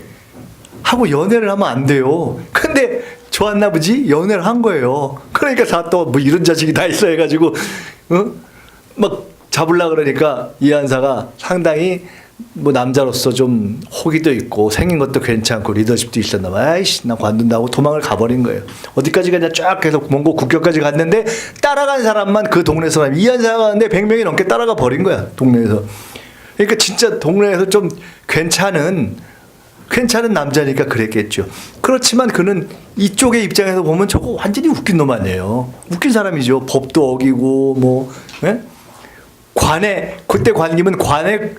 연애를 하면 안 돼요. 근데 좋았나 보지? 연애를 한 거예요. 그러니까 다 또 뭐 이런 자식이 다 있어 해가지고 막 잡으려 그러니까 이한사가 상당히 뭐 남자로서 좀 호기도 있고 생긴 것도 괜찮고 리더십도 있었나 봐. 아이씨 나 관둔다고 도망을 가버린 거예요. 어디까지 가냐 쫙 해서 몽고 국경까지 갔는데 따라간 사람만 그 동네 사람 이한사가 가는데 100명이 넘게 따라가 버린 거야 동네에서. 그러니까 진짜 동네에서 좀 괜찮은 남자니까 그랬겠죠. 그렇지만 그는 이쪽의 입장에서 보면 저거 완전히 웃긴 놈 아니에요. 웃긴 사람이죠. 법도 어기고 뭐 예? 관에 그때 관님은 관에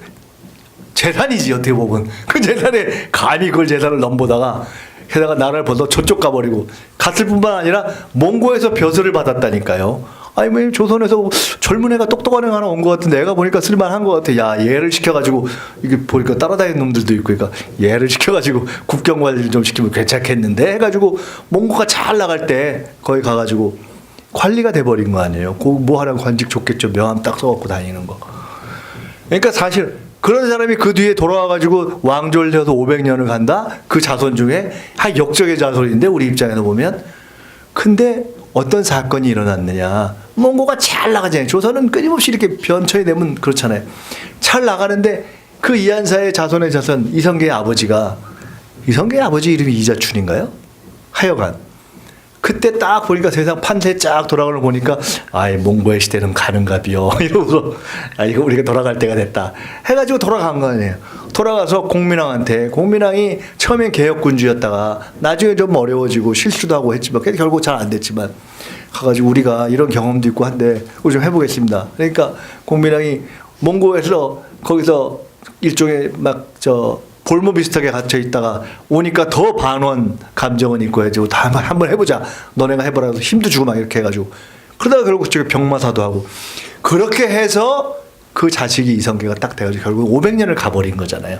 재산이지 어떻게 보면 그 재산에 감히 그걸 재산을 넘보다가 게다가 나라를 벌써 저쪽 가버리고 갔을 뿐만 아니라 몽고에서 벼슬을 받았다니까요. 아니 뭐 조선에서 젊은 애가 똑똑한 애가 하나 온 것 같은데 애가 보니까 쓸만한 것 같아. 야 얘를 시켜가지고 이게 보니까 따라다니는 놈들도 있고 그러니까 얘를 시켜가지고 국경 관리를 좀 시키면 괜찮겠는데 해가지고 몽고가 잘 나갈 때 거기 가가지고 관리가 돼버린 거 아니에요. 뭐 하라고 관직 좋겠죠. 명함 딱 써갖고 다니는 거. 그러니까 사실 그런 사람이 그 뒤에 돌아와가지고 왕조를 세워서 500년을 간다? 그 자손 중에 한 역적의 자손인데 우리 입장에서 보면. 근데 어떤 사건이 일어났느냐. 몽고가 잘 나가잖아요. 조선은 끊임없이 이렇게 변처에 되면 그렇잖아요. 잘 나가는데 그 이한사의 자손의 자손 이성계의 아버지가 이성계의 아버지 이름이 이자춘인가요? 하여간 그때 딱 보니까 세상 판세 쫙 돌아가는 걸 보니까 아이 몽고의 시대는 가는가비요 이러면서 아 이거 우리가 돌아갈 때가 됐다 해가지고 돌아간 거 아니에요. 돌아가서 공민왕한테 공민왕이 처음엔 개혁군주였다가 나중에 좀 어려워지고 실수도 하고 했지만 결국 잘 안 됐지만 가가지고 우리가 이런 경험도 있고 한데 우리 좀 해보겠습니다. 그러니까 공민왕이 몽고에서 거기서 일종의 막저 볼모 비슷하게 갇혀 있다가 오니까 더 반원 감정은 있고 해가지고 다 한번 해보자. 너네가 해보라 해서 힘도 주고 막 이렇게 해가지고 그러다가 결국 저기 병마사도 하고 그렇게 해서 그 자식이 이성계가 딱 돼가지고 결국 500년을 가버린 거잖아요.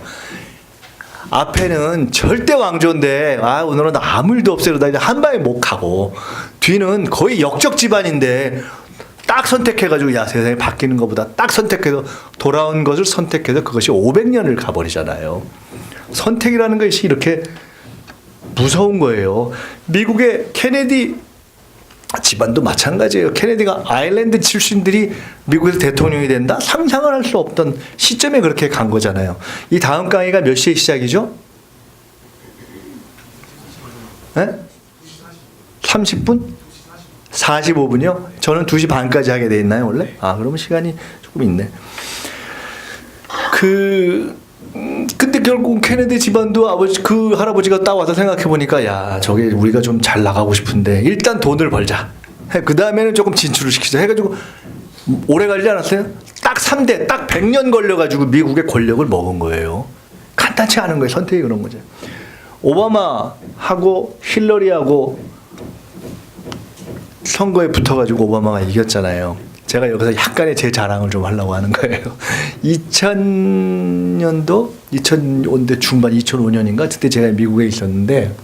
앞에는 절대 왕조인데 아 오늘은 아무 일도 없어요. 나 이제 한 방에 못 가고 뒤는 거의 역적 집안인데 딱 선택해가지고 야 세상이 바뀌는 것보다 딱 선택해서 돌아온 것을 선택해서 그것이 500년을 가버리잖아요. 선택이라는 것이 이렇게 무서운 거예요. 미국의 케네디 집안도 마찬가지예요. 케네디가 아일랜드 출신들이 미국에서 대통령이 된다? 상상을 할 수 없던 시점에 그렇게 간 거잖아요. 이 다음 강의가 몇 시에 시작이죠? 네? 30분? 45분이요? 저는 2시 반까지 하게 돼 있나요, 원래? 아, 그러면 시간이 조금 있네. 근데 결국 케네디 집안도 아버지, 그 할아버지가 딱 와서 생각해보니까, 야, 저게 우리가 좀 잘 나가고 싶은데, 일단 돈을 벌자. 그 다음에는 조금 진출을 시키자. 해가지고, 오래 걸리지 않았어요? 딱 3대, 딱 100년 걸려가지고 미국의 권력을 먹은 거예요. 간단치 않은 거예요. 선택이 그런 거죠. 오바마하고 힐러리하고 선거에 붙어가지고 오바마가 이겼잖아요. 제가 여기서 약간의 제 자랑을 좀 하려고 하는 거예요. 2000년도, 2000년대 중반, 2005년인가? 그때 제가 미국에 있었는데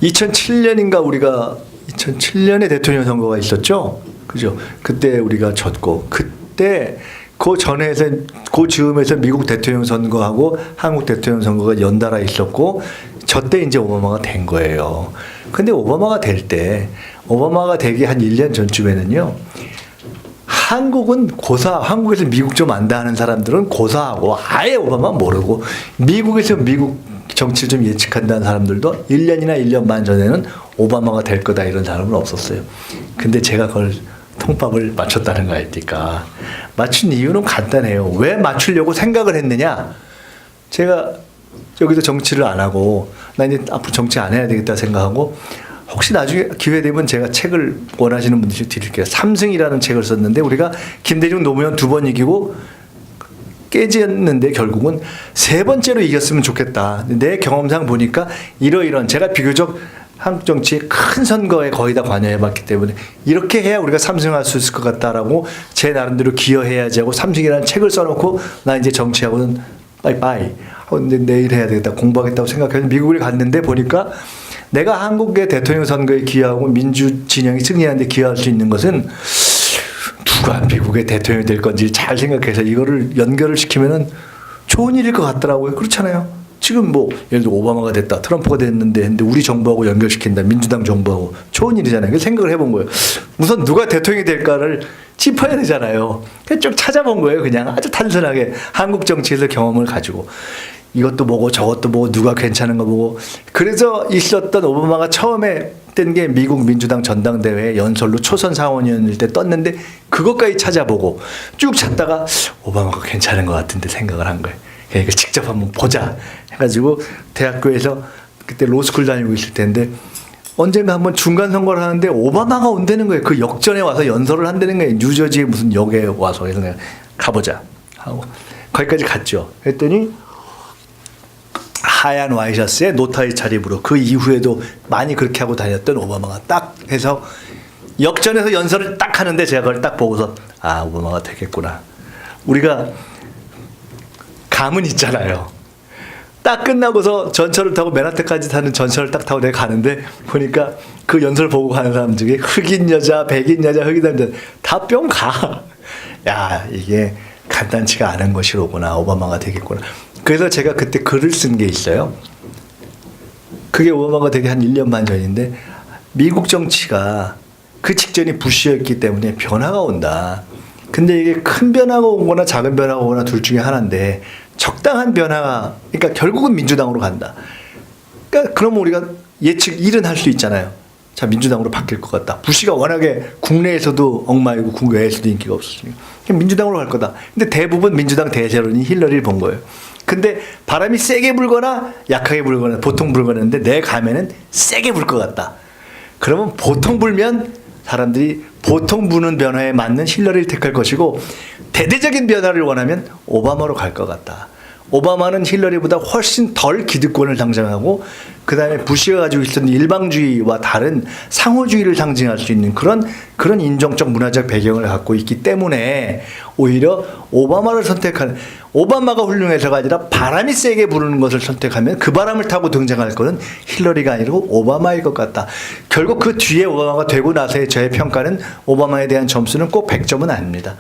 2007년인가 우리가 2007년에 대통령 선거가 있었죠. 그죠? 그때 우리가 졌고 그때 그 전에서 그 즈음에서 미국 대통령 선거하고 한국 대통령 선거가 연달아 있었고 저때 이제 오바마가 된 거예요. 근데 오바마가 될 때 오바마가 되기 한 1년 전쯤에는요. 한국은 한국에서 미국 좀 안다 하는 사람들은 고사하고 아예 오바마 모르고 미국에서 미국 정치를 좀 예측한다는 사람들도 1년이나 1년 반 전에는 오바마가 될 거다 이런 사람은 없었어요. 근데 제가 그걸 통밥을 맞췄다는 거 아닙니까? 맞춘 이유는 간단해요. 왜 맞추려고 생각을 했느냐? 제가 여기서 정치를 안 하고 나 이제 앞으로 정치 안 해야 되겠다 생각하고 혹시 나중에 기회 되면 제가 책을 원하시는 분들 드릴게요. 삼승이라는 책을 썼는데 우리가 김대중 노무현 2번 이기고 깨졌는데 결국은 3번째로 이겼으면 좋겠다. 내 경험상 보니까 이러이런 제가 비교적 한국 정치의 큰 선거에 거의 다 관여해봤기 때문에 이렇게 해야 우리가 삼승할 수 있을 것 같다라고 제 나름대로 기여해야지 하고 삼승이라는 책을 써놓고 나 이제 정치하고는 빠이빠이 근데 내일 해야 되겠다 공부하겠다고 생각해서 미국을 갔는데 보니까 내가 한국의 대통령 선거에 기여하고 민주 진영이 승리하는데 기여할 수 있는 것은 누가 미국의 대통령이 될 건지 잘 생각해서 이거를 연결을 시키면은 좋은 일일 것 같더라고요. 그렇잖아요. 지금 뭐 예를 들어 오바마가 됐다, 트럼프가 됐는데 근데 우리 정부하고 연결시킨다, 민주당 정부하고 좋은 일이잖아요. 그래서 생각을 해본 거예요. 우선 누가 대통령이 될까를 짚어야 되잖아요. 그래서 쭉 찾아본 거예요. 그냥 아주 단순하게 한국 정치에서 경험을 가지고 이것도 보고 저것도 보고 누가 괜찮은 거 보고. 그래서 있었던 오바마가 처음에 뜬 게 미국 민주당 전당대회 연설로 초선 상원의원일 때 떴는데 그것까지 찾아보고 쭉 찾다가 오바마가 괜찮은 것 같은데 생각을 한 거예요. 그러니까 직접 한번 보자 해가지고 대학교에서 그때 로스쿨 다니고 있을 텐데 언젠가 한번 중간 선거를 하는데 오바마가 온다는 거예요. 그 역전에 와서 연설을 한다는 거예요. 뉴저지의 무슨 역에 와서. 그래서 내가 가보자 하고 거기까지 갔죠. 했더니 하얀 와이셔츠에 노타이 차림으로 그 이후에도 많이 그렇게 하고 다녔던 오바마가 딱 해서 역전해서 연설을 딱 하는데 제가 그걸 딱 보고서 아, 오바마가 되겠구나. 우리가 감은 있잖아요. 딱 끝나고서 전철을 타고 맨하튼까지 타는 전철을 딱 타고 내가 가는데 보니까 그 연설 보고 가는 사람 중에 흑인 여자, 백인 여자, 흑인 남자 다 뿅 가. 야, 이게 간단치가 않은 것이로구나. 오바마가 되겠구나. 그래서 제가 그때 글을 쓴 게 있어요. 그게 오바마가 되기 한 1년 반 전인데 미국 정치가 그 직전이 부시였기 때문에 변화가 온다. 근데 이게 큰 변화가 오거나 작은 변화가 오거나 둘 중에 하나인데 적당한 변화가, 그러니까 결국은 민주당으로 간다. 그러니까 그러면 우리가 예측 일은 할 수 있잖아요. 자, 민주당으로 바뀔 것 같다. 부시가 워낙에 국내에서도 엉망이고 국외에서도 인기가 없었으니까 민주당으로 갈 거다. 근데 대부분 민주당 대세론이 힐러리를 본 거예요. 근데 바람이 세게 불거나 약하게 불거나 보통 불거는데 내 감에는 세게 불 것 같다. 그러면 보통 불면 사람들이 보통 부는 변화에 맞는 힐러리를 택할 것이고 대대적인 변화를 원하면 오바마로 갈 것 같다. 오바마는 힐러리보다 훨씬 덜 기득권을 상징하고 그 다음에 부시가 가지고 있었던 일방주의와 다른 상호주의를 상징할 수 있는 그런 인종적 문화적 배경을 갖고 있기 때문에 오히려 오바마를 선택하는, 오바마가 훌륭해서가 아니라 바람이 세게 부르는 것을 선택하면 그 바람을 타고 등장할 것은 힐러리가 아니고 오바마일 것 같다. 결국 그 뒤에 오바마가 되고 나서의 저의 평가는 오바마에 대한 점수는 꼭 100점은 아닙니다.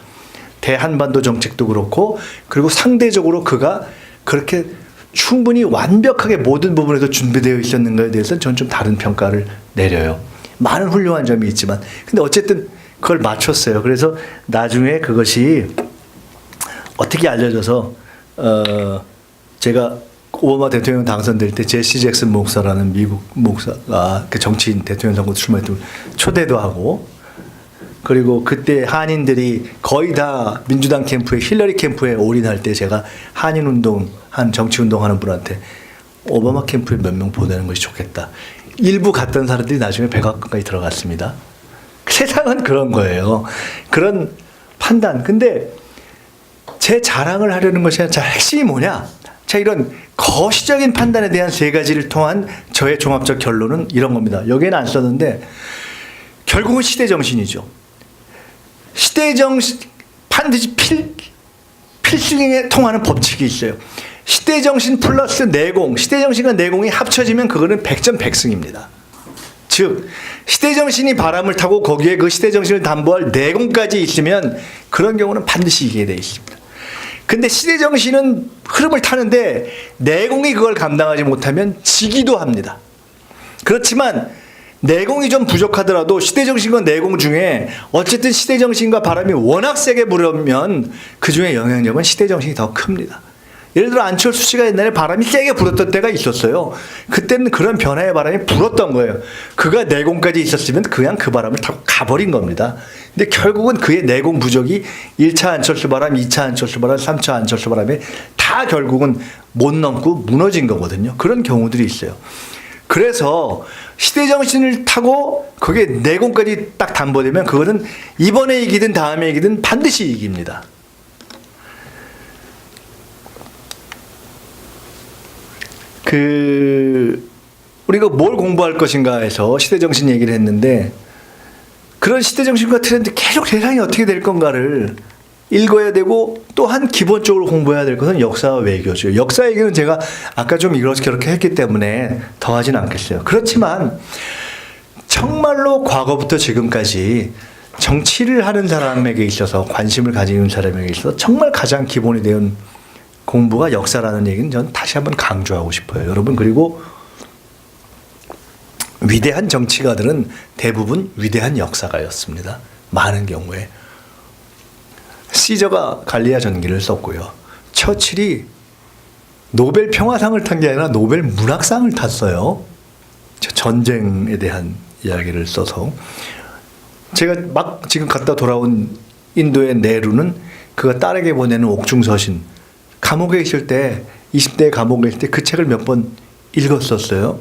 대한반도 정책도 그렇고 그리고 상대적으로 그가 그렇게 충분히 완벽하게 모든 부분에서 준비되어 있었는가에 대해서는 저는 좀 다른 평가를 내려요. 많은 훌륭한 점이 있지만 근데 어쨌든 그걸 맞췄어요. 그래서 나중에 그것이 어떻게 알려져서 제가 오바마 대통령 당선될 때 제시 잭슨 목사라는 미국 목사가 그 정치인 대통령 선거 출마했던 초대도 하고 그리고 그때 한인들이 거의 다 민주당 캠프에 힐러리 캠프에 올인할 때 제가 한인운동 한 정치운동하는 분한테 오바마 캠프에 몇 명 보내는 것이 좋겠다. 일부 갔던 사람들이 나중에 백악관까지 들어갔습니다. 세상은 그런 거예요. 그런 판단. 근데 제 자랑을 하려는 것이 아니라 자, 핵심이 뭐냐? 자, 이런 거시적인 판단에 대한 세 가지를 통한 저의 종합적 결론은 이런 겁니다. 여기에는 안 썼는데 결국은 시대정신이죠. 시대정신 반드시 필승에 통하는 법칙이 있어요. 시대정신 플러스 내공, 시대정신과 내공이 합쳐지면 그거는 100점 100승입니다. 즉 시대정신이 바람을 타고 거기에 그 시대정신을 담보할 내공까지 있으면 그런 경우는 반드시 이기게 돼 있습니다. 근데 시대정신은 흐름을 타는데 내공이 그걸 감당하지 못하면 지기도 합니다. 그렇지만 내공이 좀 부족하더라도 시대정신과 내공 중에 어쨌든 시대정신과 바람이 워낙 세게 불으면 그 중에 영향력은 시대정신이 더 큽니다. 예를 들어 안철수 씨가 옛날에 바람이 세게 불었던 때가 있었어요. 그때는 그런 변화의 바람이 불었던 거예요. 그가 내공까지 있었으면 그냥 그 바람을 타고 가버린 겁니다. 근데 결국은 그의 내공 부족이 1차 안철수 바람, 2차 안철수 바람, 3차 안철수 바람에 다 결국은 못 넘고 무너진 거거든요. 그런 경우들이 있어요. 그래서 시대정신을 타고 그게 내공까지 딱 담보되면 그거는 이번에 이기든 다음에 이기든 반드시 이깁니다. 우리가 뭘 공부할 것인가 해서 시대정신 얘기를 했는데 그런 시대정신과 트렌드 계속 세상이 어떻게 될 건가를 읽어야 되고 또한 기본적으로 공부해야 될 것은 역사와 외교죠. 역사 얘기는 제가 아까 좀 이렇게 했기 때문에 더 하진 않겠어요. 그렇지만 정말로 과거부터 지금까지 정치를 하는 사람에게 있어서 관심을 가지는 사람에게 있어서 정말 가장 기본이 되는 공부가 역사라는 얘기는 전 다시 한번 강조하고 싶어요. 여러분, 그리고 위대한 정치가들은 대부분 위대한 역사가였습니다. 많은 경우에. 시저가 갈리아 전기를 썼고요. 처칠이 노벨 평화상을 탄 게 아니라 노벨 문학상을 탔어요. 전쟁에 대한 이야기를 써서. 제가 막 지금 갔다 돌아온 인도의 네루는 그가 딸에게 보내는 옥중서신, 감옥에 있을 때, 20대 감옥에 있을 때 그 책을 몇 번 읽었었어요.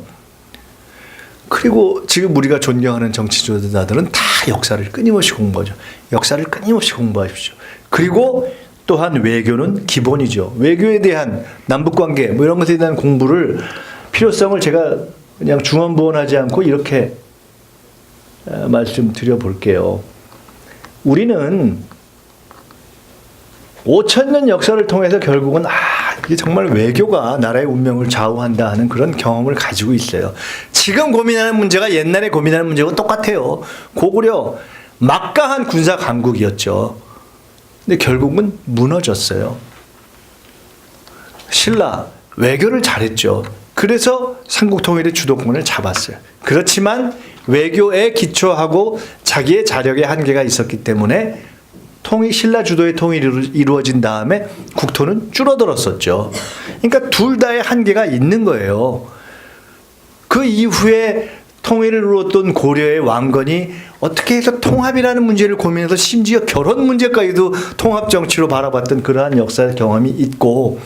그리고 지금 우리가 존경하는 정치주자들은 다 역사를 끊임없이 공부하죠. 역사를 끊임없이 공부하십시오. 그리고 또한 외교는 기본이죠. 외교에 대한 남북관계 뭐 이런 것에 대한 공부를, 필요성을 제가 그냥 중언부언하지 않고 이렇게 말씀드려 볼게요. 우리는 5,000년 역사를 통해서 결국은 이게 정말 외교가 나라의 운명을 좌우한다 하는 그런 경험을 가지고 있어요. 지금 고민하는 문제가 옛날에 고민하는 문제와 똑같아요. 고구려 막강한 군사 강국이었죠. 근데 결국은 무너졌어요. 신라 외교를 잘했죠. 그래서 삼국 통일의 주도권을 잡았어요. 그렇지만 외교에 기초하고 자기의 자력의 한계가 있었기 때문에 신라 주도의 통일이 이루어진 다음에 국토는 줄어들었었죠. 그러니까 둘 다의 한계가 있는 거예요. 그 이후에 통일을 이루었던 고려의 왕건이 어떻게 해서 통합이라는 문제를 고민해서 심지어 결혼 문제까지도 통합 정치로 바라봤던 그러한 역사의 경험이 있고,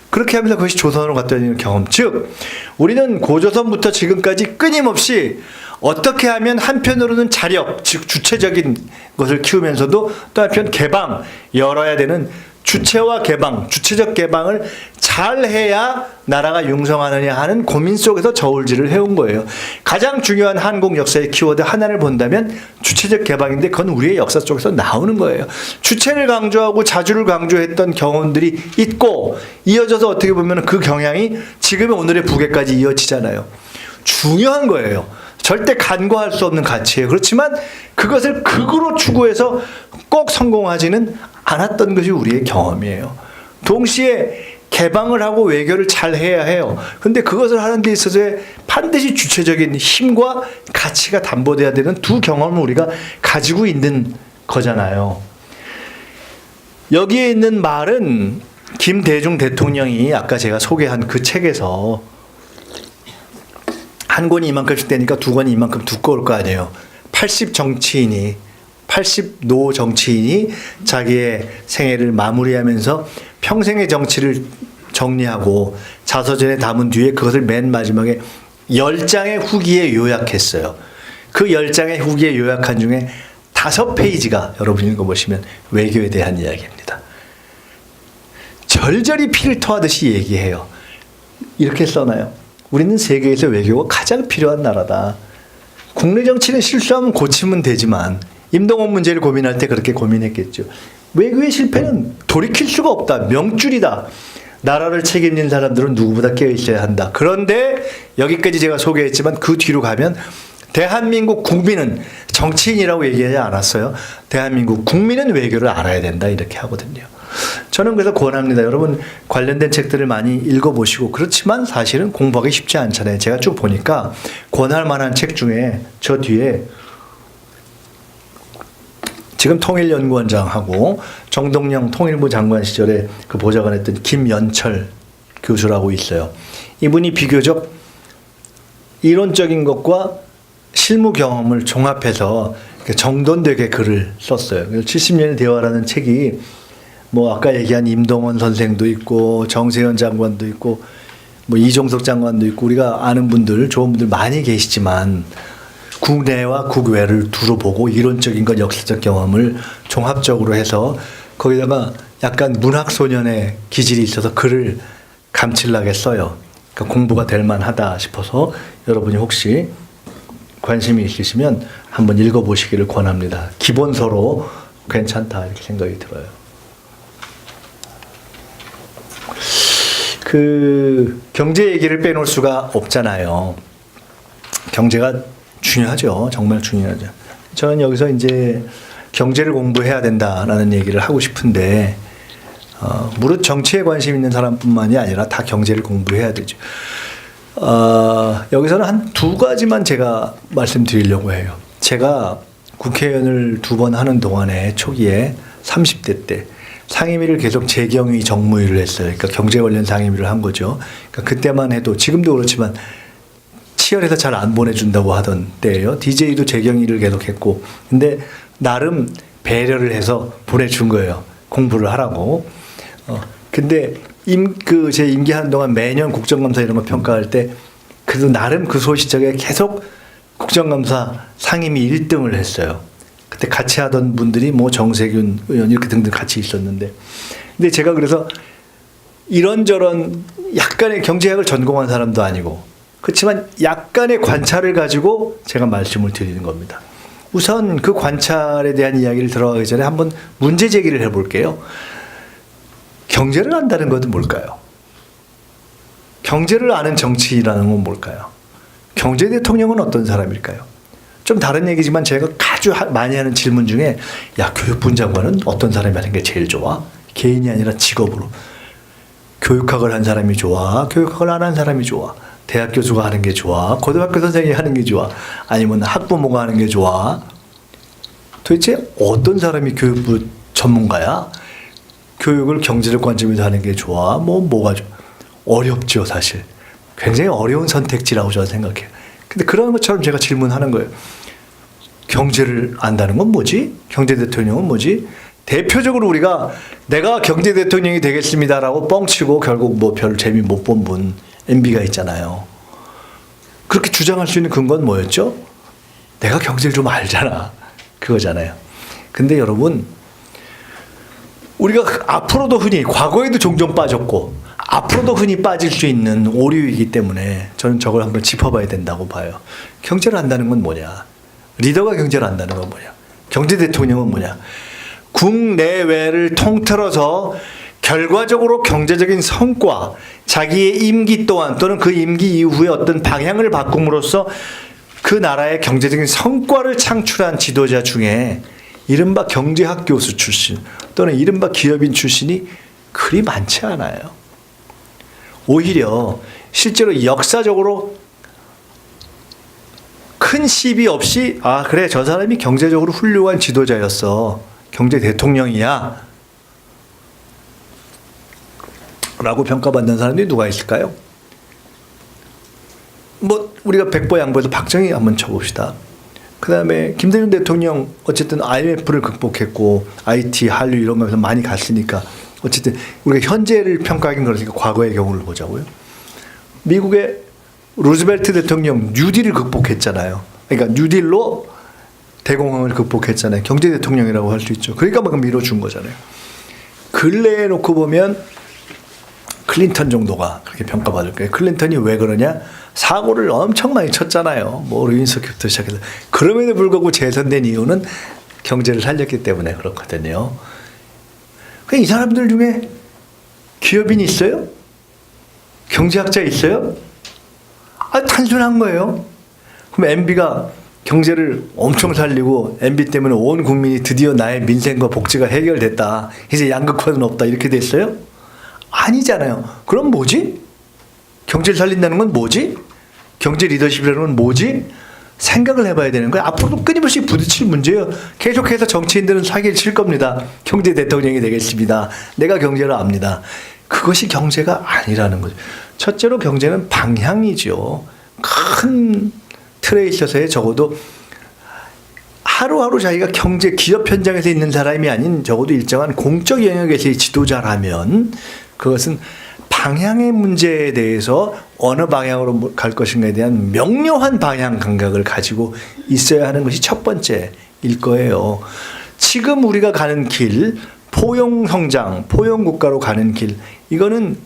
그렇게 하면서 그것이 조선으로 갔다 오는 경험. 즉, 우리는 고조선부터 지금까지 끊임없이 어떻게 하면 한편으로는 자력, 즉 주체적인 것을 키우면서도 또 한편 개방, 열어야 되는 주체와 개방, 주체적 개방을 잘 해야 나라가 융성하느냐 하는 고민 속에서 저울질을 해온 거예요. 가장 중요한 한국 역사의 키워드 하나를 본다면 주체적 개방인데 그건 우리의 역사 속에서 나오는 거예요. 주체를 강조하고 자주를 강조했던 경험들이 있고, 이어져서 어떻게 보면 그 경향이 지금의 오늘의 북에까지 이어지잖아요. 중요한 거예요. 절대 간과할 수 없는 가치예요. 그렇지만 그것을 극으로 추구해서 꼭 성공하지는 않았던 것이 우리의 경험이에요. 동시에 개방을 하고 외교를 잘 해야 해요. 그런데 그것을 하는 데 있어서 반드시 주체적인 힘과 가치가 담보돼야 되는 두 경험을 우리가 가지고 있는 거잖아요. 여기에 있는 말은 김대중 대통령이 아까 제가 소개한 그 책에서, 한 권이 이만큼씩 되니까 두 권이 이만큼 두꺼울 거 아니에요. 80노 정치인이 자기의 생애를 마무리하면서 평생의 정치를 정리하고 자서전에 담은 뒤에 그것을 맨 마지막에 10장의 후기에 요약했어요. 그 10장의 후기에 요약한 중에 5페이지가 여러분이 읽어보시면 외교에 대한 이야기입니다. 절절히 피를 토하듯이 얘기해요. 이렇게 써놔요. 우리는 세계에서 외교가 가장 필요한 나라다. 국내 정치는 실수하면 고치면 되지만, 임동원 문제를 고민할 때 그렇게 고민했겠죠. 외교의 실패는 돌이킬 수가 없다. 명줄이다. 나라를 책임진 사람들은 누구보다 깨어있어야 한다. 그런데 여기까지 제가 소개했지만 그 뒤로 가면 대한민국 국민은, 정치인이라고 얘기하지 않았어요. 대한민국 국민은 외교를 알아야 된다. 이렇게 하거든요. 저는 그래서 권합니다. 여러분 관련된 책들을 많이 읽어보시고, 그렇지만 사실은 공부하기 쉽지 않잖아요. 제가 쭉 보니까 권할 만한 책 중에 저 뒤에 지금 통일연구원장하고 정동영 통일부 장관 시절에 그 보좌관했던 김연철 교수라고 있어요. 이분이 비교적 이론적인 것과 실무 경험을 종합해서 정돈되게 글을 썼어요. 70년의 대화라는 책이 뭐 아까 얘기한 임동원 선생도 있고 정세현 장관도 있고 뭐 이종석 장관도 있고 우리가 아는 분들, 좋은 분들 많이 계시지만 국내와 국외를 두루 보고 이론적인 것, 역사적 경험을 종합적으로 해서 거기다가 약간 문학소년의 기질이 있어서 글을 감칠나게 써요. 그러니까 공부가 될 만하다 싶어서 여러분이 혹시 관심이 있으시면 한번 읽어보시기를 권합니다. 기본서로 괜찮다 이렇게 생각이 들어요. 그 경제 얘기를 빼놓을 수가 없잖아요. 경제가 중요하죠. 정말 중요하죠. 저는 여기서 이제 경제를 공부해야 된다라는 얘기를 하고 싶은데, 무릇 정치에 관심 있는 사람뿐만이 아니라 다 경제를 공부해야 되죠. 여기서는 한 두 가지만 제가 말씀드리려고 해요. 제가 국회의원을 2번 하는 동안에 초기에 30대 때 상임위를 계속 재경위 정무위를 했어요. 그러니까 경제 관련 상임위를 한 거죠. 그러니까 그때만 해도 지금도 그렇지만 치열해서 잘 안 보내준다고 하던 때예요. DJ도 재경위를 계속 했고, 근데 나름 배려를 해서 보내준 거예요. 공부를 하라고. 근데 제 임기하는 동안 매년 국정감사 이런 거 평가할 때 그래도 나름 그 소시적에 계속 국정감사 상임위 1등을 했어요. 그때 같이 하던 분들이 뭐 정세균 의원 이렇게 등등 같이 있었는데, 근데 제가 그래서 이런저런 약간의 경제학을 전공한 사람도 아니고 그렇지만 약간의 관찰을 가지고 제가 말씀을 드리는 겁니다. 우선 그 관찰에 대한 이야기를 들어가기 전에 한번 문제 제기를 해볼게요. 경제를 안다는 것은 뭘까요? 경제를 아는 정치라는 건 뭘까요? 경제 대통령은 어떤 사람일까요? 좀 다른 얘기지만 제가 아주 많이 하는 질문 중에, 야, 교육부 장관은 어떤 사람이 하는 게 제일 좋아? 개인이 아니라 직업으로. 교육학을 한 사람이 좋아? 교육학을 안 한 사람이 좋아? 대학 교수가 하는 게 좋아? 고등학교 선생님이 하는 게 좋아? 아니면 학부모가 하는 게 좋아? 도대체 어떤 사람이 교육부 전문가야? 교육을 경제적 관점에서 하는 게 좋아? 뭐가 좋아? 어렵죠, 사실. 굉장히 어려운 선택지라고 저는 생각해요. 근데 그런 것처럼 제가 질문하는 거예요. 경제를 안다는 건 뭐지? 경제 대통령은 뭐지? 대표적으로 우리가 내가 경제 대통령이 되겠습니다라고 뻥치고 결국 뭐 별 재미 못 본 분 MB가 있잖아요. 그렇게 주장할 수 있는 근거는 뭐였죠? 내가 경제를 좀 알잖아. 그거잖아요. 근데 여러분, 우리가 앞으로도 흔히, 과거에도 종종 빠졌고 앞으로도 흔히 빠질 수 있는 오류이기 때문에 저는 저걸 한번 짚어봐야 된다고 봐요. 경제를 안다는 건 뭐냐? 리더가 경제를 안다는 건 뭐냐? 경제 대통령은 뭐냐? 국내외를 통틀어서 결과적으로 경제적인 성과, 자기의 임기 또한 또는 그 임기 이후에 어떤 방향을 바꿈으로써 그 나라의 경제적인 성과를 창출한 지도자 중에 이른바 경제학 교수 출신 또는 이른바 기업인 출신이 그리 많지 않아요. 오히려 실제로 역사적으로 큰 시비 없이, 아, 그래, 저 사람이 경제적으로 훌륭한 지도자였어, 경제 대통령이야 라고 평가받는 사람들이 누가 있을까요? 뭐 우리가 백보양보에서 박정희 한번 쳐봅시다. 그 다음에 김대중 대통령 어쨌든 IMF를 극복했고 IT, 한류 이런 거에서 많이 갔으니까 어쨌든 우리가 현재를 평가하긴 그러니까 과거의 경우를 보자고요. 미국의 루즈벨트 대통령 뉴딜을 극복했잖아요. 그러니까 뉴딜로 대공황을 극복했잖아요. 경제 대통령이라고 할 수 있죠. 그러니까 막 밀어준 거잖아요. 근래에 놓고 보면 클린턴 정도가 그렇게 평가받을 거예요. 클린턴이 왜 그러냐? 사고를 엄청 많이 쳤잖아요. 뭐 루인스키부터 시작해서. 그럼에도 불구하고 재선된 이유는 경제를 살렸기 때문에 그렇거든요. 이 사람들 중에 기업인이 있어요? 경제학자 있어요? 단순한 거예요. 그럼 MB가 경제를 엄청 살리고 MB 때문에 온 국민이 드디어 나의 민생과 복지가 해결됐다, 이제 양극화는 없다, 이렇게 됐어요? 아니잖아요. 그럼 뭐지? 경제를 살린다는 건 뭐지? 경제 리더십이라는 건 뭐지? 생각을 해봐야 되는 거예요. 앞으로도 끊임없이 부딪힐 문제예요. 계속해서 정치인들은 사기를 칠 겁니다. 경제 대통령이 되겠습니다. 내가 경제를 압니다. 그것이 경제가 아니라는 거죠. 첫째로 경제는 방향이죠. 큰 틀에 있어서의 적어도 하루하루 자기가 경제 기업 현장에서 있는 사람이 아닌 적어도 일정한 공적 영역에서의 지도자라면 그것은 방향의 문제에 대해서 어느 방향으로 갈 것인가에 대한 명료한 방향 감각을 가지고 있어야 하는 것이 첫 번째일 거예요. 지금 우리가 가는 길, 포용 성장, 포용 국가로 가는 길, 이거는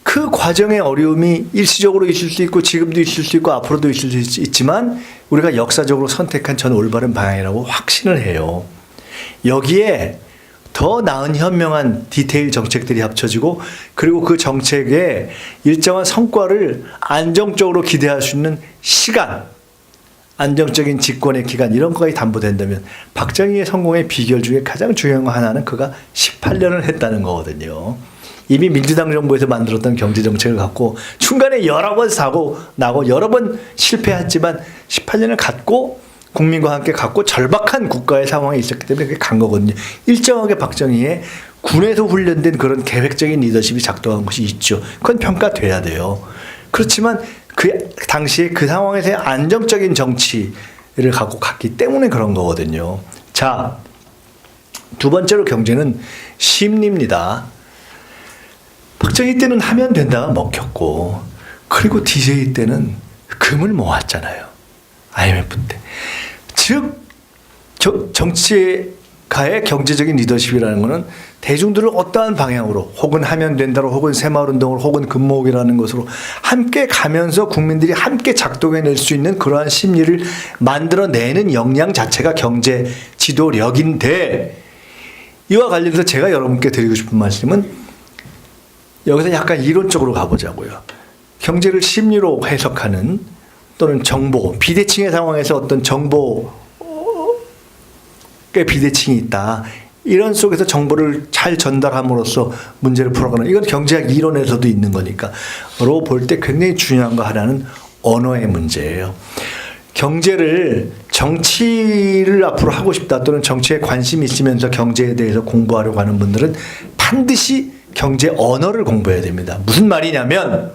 그 과정의 어려움이 일시적으로 있을 수 있고 지금도 있을 수 있고 앞으로도 있을 수 있지만 우리가 역사적으로 선택한 전 올바른 방향이라고 확신을 해요. 여기에 더 나은 현명한 디테일 정책들이 합쳐지고 그리고 그 정책에 일정한 성과를 안정적으로 기대할 수 있는 시간, 안정적인 집권의 기간 이런 거에 담보된다면 박정희의 성공의 비결 중에 가장 중요한 거 하나는 그가 18년을 했다는 거거든요. 이미 민주당 정부에서 만들었던 경제정책을 갖고 중간에 여러 번 사고 나고 여러 번 실패했지만 18년을 갖고 국민과 함께 갖고 절박한 국가의 상황에 있었기 때문에 그게 간 거거든요. 일정하게 박정희의 군에서 훈련된 그런 계획적인 리더십이 작동한 것이 있죠. 그건 평가돼야 돼요. 그렇지만 그 당시에 그 상황에서의 안정적인 정치를 갖고 갔기 때문에 그런 거거든요. 자, 두 번째로 경제는 심리입니다. 박정희 때는 하면 된다가 먹혔고, 그리고 DJ 때는 금을 모았잖아요. IMF 때. 즉, 정치가의 경제적인 리더십이라는 것은 대중들을 어떠한 방향으로 혹은 하면 된다로 혹은 새마을운동으로 혹은 금모으기라는 것으로 함께 가면서 국민들이 함께 작동해낼 수 있는 그러한 심리를 만들어내는 역량 자체가 경제 지도력인데, 이와 관련해서 제가 여러분께 드리고 싶은 말씀은 여기서 약간 이론적으로 가보자고요. 경제를 심리로 해석하는 또는 정보, 비대칭의 상황에서 어떤 정보의 비대칭이 있다. 이런 속에서 정보를 잘 전달함으로써 문제를 풀어가는, 이건 경제학 이론에서도 있는 거니까.로 볼 때 굉장히 중요한 거 하나는 언어의 문제예요. 경제를, 정치를 앞으로 하고 싶다 또는 정치에 관심이 있으면서 경제에 대해서 공부하려고 하는 분들은 반드시 경제 언어를 공부해야 됩니다. 무슨 말이냐면,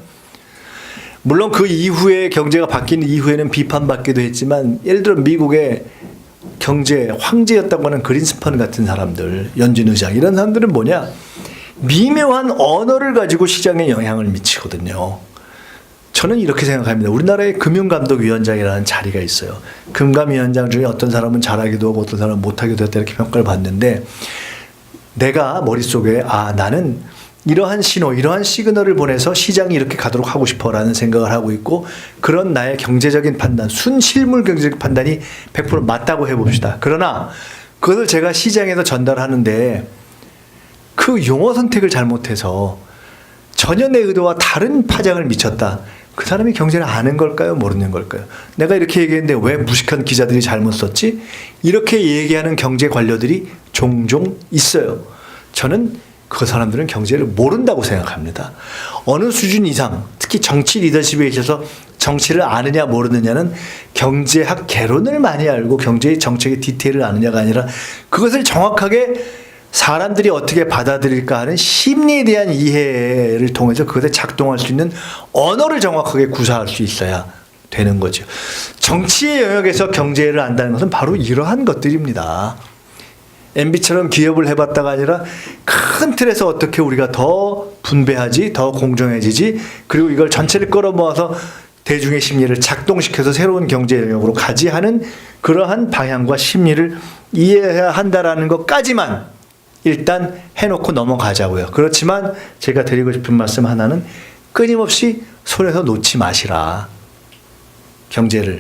물론 그 이후에 경제가 바뀌는 이후에는 비판받기도 했지만, 예를 들어 미국의 경제 황제였다고 하는 그린스판 같은 사람들, 연준 의장 이런 사람들은 뭐냐, 미묘한 언어를 가지고 시장에 영향을 미치거든요. 저는 이렇게 생각합니다. 우리나라에 금융감독위원장이라는 자리가 있어요. 금감위원장 중에 어떤 사람은 잘하기도 하고 어떤 사람은 못하기도 했다 이렇게 평가를 받는데, 내가 머릿속에 나는 이러한 신호, 이러한 시그널을 보내서 시장이 이렇게 가도록 하고 싶어라는 생각을 하고 있고, 그런 나의 경제적인 판단, 순실물 경제적 판단이 100% 맞다고 해봅시다. 그러나 그것을 제가 시장에서 전달하는데 그 용어 선택을 잘못해서 전혀 내 의도와 다른 파장을 미쳤다. 그 사람이 경제를 아는 걸까요? 모르는 걸까요? 내가 이렇게 얘기했는데 왜 무식한 기자들이 잘못 썼지? 이렇게 얘기하는 경제 관료들이 종종 있어요. 저는 그 사람들은 경제를 모른다고 생각합니다. 어느 수준 이상, 특히 정치 리더십에 있어서 정치를 아느냐 모르느냐는 경제학 개론을 많이 알고 경제의 정책의 디테일을 아느냐가 아니라 그것을 정확하게 사람들이 어떻게 받아들일까 하는 심리에 대한 이해를 통해서 그것에 작동할 수 있는 언어를 정확하게 구사할 수 있어야 되는 거죠. 정치의 영역에서 경제를 안다는 것은 바로 이러한 것들입니다. MB처럼 기업을 해봤다가 아니라 큰 틀에서 어떻게 우리가 더 분배하지, 더 공정해지지, 그리고 이걸 전체를 끌어모아서 대중의 심리를 작동시켜서 새로운 경제 영역으로 가지 하는 그러한 방향과 심리를 이해해야 한다라는 것까지만 일단 해놓고 넘어가자고요. 그렇지만 제가 드리고 싶은 말씀 하나는 끊임없이 손에서 놓지 마시라. 경제를.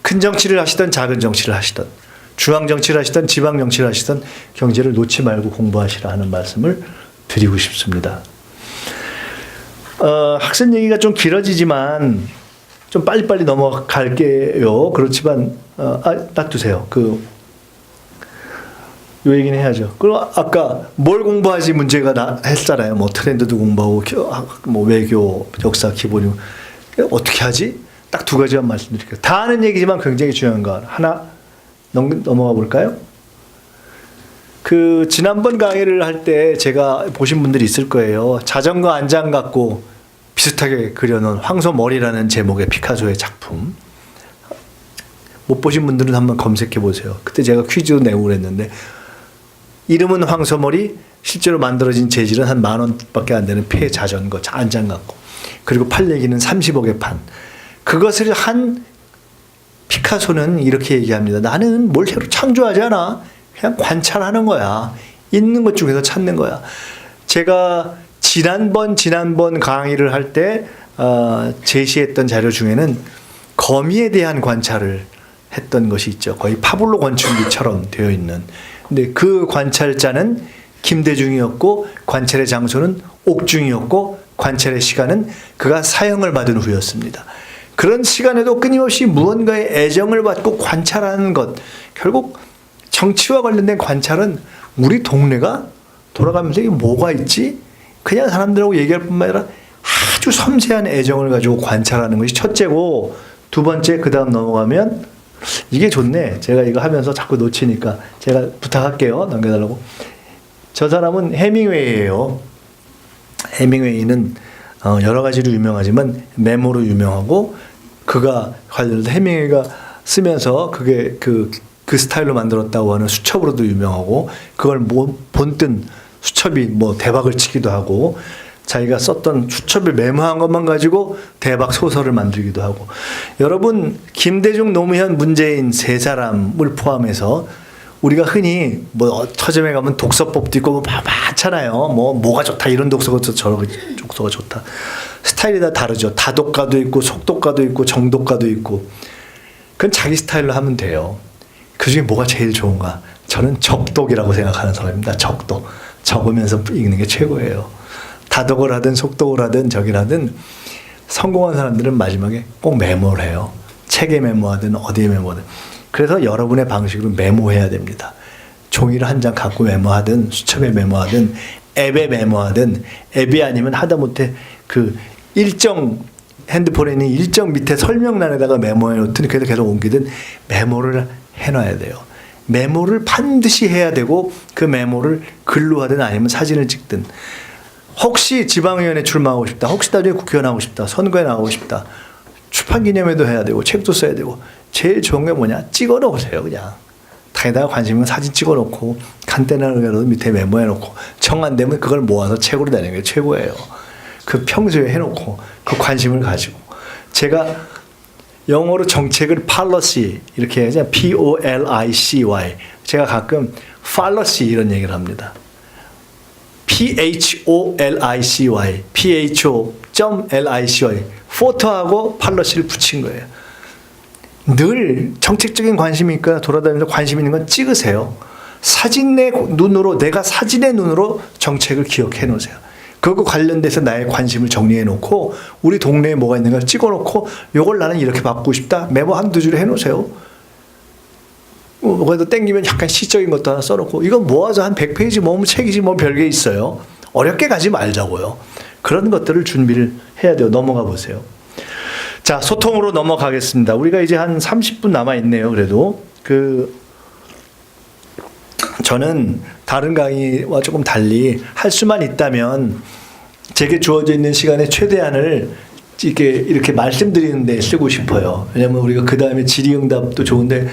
큰 정치를 하시던 작은 정치를 하시던 중앙 정치를 하시던 지방 정치를 하시던 경제를 놓지 말고 공부하시라 하는 말씀을 드리고 싶습니다. 학생 얘기가 좀 길어지지만 좀 빨리빨리 넘어갈게요. 그렇지만 딱 두세요. 이 얘기는 해야죠. 그럼 아까 뭘 공부하지 문제가 했잖아요. 뭐 트렌드도 공부하고 뭐 외교, 역사 기본이 어떻게 하지? 딱 두 가지만 말씀드릴게요. 다 아는 얘기지만 굉장히 중요한 거 하나 넘어가 볼까요? 지난번 강의를 할 때 제가 보신 분들이 있을 거예요. 자전거 안장 갖고 비슷하게 그려놓은 황소머리라는 제목의 피카소의 작품. 못 보신 분들은 한번 검색해 보세요. 그때 제가 퀴즈도 내고 그랬는데, 이름은 황소머리, 실제로 만들어진 재질은 한 10,000원밖에 안 되는 폐 자전거 안장 갖고, 그리고 팔레기는 30억에 판. 그것을 한 피카소는 이렇게 얘기합니다. 나는 뭘 새로 창조하지 않아. 그냥 관찰하는 거야. 있는 것 중에서 찾는 거야. 제가 지난번 강의를 할 때 제시했던 자료 중에는 거미에 대한 관찰을 했던 것이 있죠. 거의 파블로 권충기처럼 되어 있는. 근데 그 관찰자는 김대중이었고, 관찰의 장소는 옥중이었고, 관찰의 시간은 그가 사형을 받은 후였습니다. 그런 시간에도 끊임없이 무언가의 애정을 받고 관찰하는 것. 결국 정치와 관련된 관찰은 우리 동네가 돌아가면서 이게 뭐가 있지? 그냥 사람들하고 얘기할 뿐만 아니라 아주 섬세한 애정을 가지고 관찰하는 것이 첫째고, 두 번째, 그 다음 넘어가면 이게 좋네. 제가 이거 하면서 자꾸 놓치니까 제가 부탁할게요. 넘겨달라고. 저 사람은 해밍웨이예요. 해밍웨이는 여러 가지로 유명하지만 메모로 유명하고, 그가 관련해서 해밍웨이가 쓰면서 그게 그 스타일로 만들었다고 하는 수첩으로도 유명하고, 그걸 본뜬 수첩이 뭐 대박을 치기도 하고, 자기가 썼던 수첩에 메모한 것만 가지고 대박 소설을 만들기도 하고. 여러분, 김대중, 노무현, 문재인 세 사람을 포함해서 우리가 흔히 뭐 서점에 가면 독서법도 있고 뭐 많잖아요. 뭐가 좋다, 이런 독서가 좋다, 저런 독서가 좋다. 스타일이 다 다르죠. 다독가도 있고 속독가도 있고 정독가도 있고. 그건 자기 스타일로 하면 돼요. 그중에 뭐가 제일 좋은가? 저는 적독이라고 생각하는 사람입니다. 적독. 적으면서 읽는 게 최고예요. 다독을 하든 속독을 하든 저기라든 성공한 사람들은 마지막에 꼭 메모를 해요. 책에 메모하든 어디에 메모하든. 그래서 여러분의 방식으로 메모해야 됩니다. 종이를 한 장 갖고 메모하든 수첩에 메모하든 앱에 메모하든, 앱이 아니면 하다못해 그 일정 핸드폰에 있는 일정 밑에 설명란에다가 메모해 놓든 그래서 계속 옮기든 메모를 해놔야 돼요. 메모를 반드시 해야 되고, 그 메모를 글로 하든 아니면 사진을 찍든. 혹시 지방의원에 출마하고 싶다, 혹시 나중에 국회의원 하고 싶다, 선거에 나가고 싶다, 출판기념회도 해야 되고 책도 써야 되고, 제일 좋은 게 뭐냐? 찍어 놓으세요. 그냥 다에다가 관심 있는 사진 찍어 놓고 간단하게라도 밑에 메모해 놓고, 정 안 되면 그걸 모아서 책으로 내는 게 최고예요. 그 평소에 해놓고 그 관심을 가지고. 제가 영어로 정책을 policy 이렇게 하죠. Policy. 제가 가끔 fallacy 이런 얘기를 합니다. PHOLICY, PHO.LICY, 포토하고 팔러시를 붙인 거예요. 늘 정책적인 관심이 있거나 돌아다니면서 관심 있는 건 찍으세요. 사진의 눈으로, 내가 사진의 눈으로 정책을 기억해 놓으세요. 그거 관련돼서 나의 관심을 정리해 놓고, 우리 동네에 뭐가 있는가 찍어 놓고, 요걸 나는 이렇게 바꾸고 싶다. 메모 한두 줄에 해 놓으세요. 거기서 땡기면 약간 시적인 것도 하나 써놓고, 이거 모아서 한 100페이지 모으면 책이지 뭐 별게 있어요. 어렵게 가지 말자고요. 그런 것들을 준비를 해야 돼요. 넘어가 보세요. 자, 소통으로 넘어가겠습니다. 우리가 이제 한 30분 남아있네요. 그래도 저는 다른 강의와 조금 달리 할 수만 있다면 제게 주어져 있는 시간의 최대한을 이렇게 말씀드리는 데 쓰고 싶어요. 왜냐면 우리가 그 다음에 질의응답도 좋은데,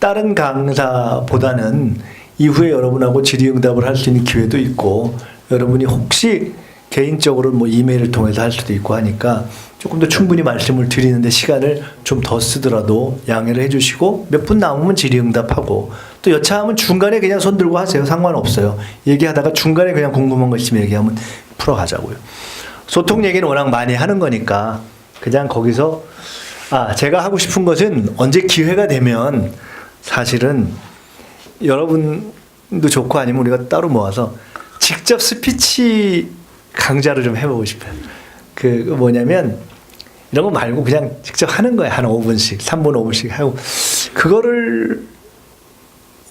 다른 강사보다는 이후에 여러분하고 질의응답을 할 수 있는 기회도 있고, 여러분이 혹시 개인적으로 뭐 이메일을 통해서 할 수도 있고 하니까 조금 더 충분히 말씀을 드리는데 시간을 좀 더 쓰더라도 양해를 해주시고, 몇 분 남으면 질의응답하고, 또 여차하면 중간에 그냥 손 들고 하세요. 상관없어요. 얘기하다가 중간에 그냥 궁금한 거 있으면 얘기하면 풀어가자고요. 소통 얘기는 워낙 많이 하는 거니까 그냥 거기서 제가 하고 싶은 것은 언제 기회가 되면 사실은 여러분도 좋고 아니면 우리가 따로 모아서 직접 스피치 강좌를 좀 해보고 싶어요. 그 뭐냐면 이런 거 말고 그냥 직접 하는 거예요. 한 5분씩, 3분 5분씩 하고. 그거를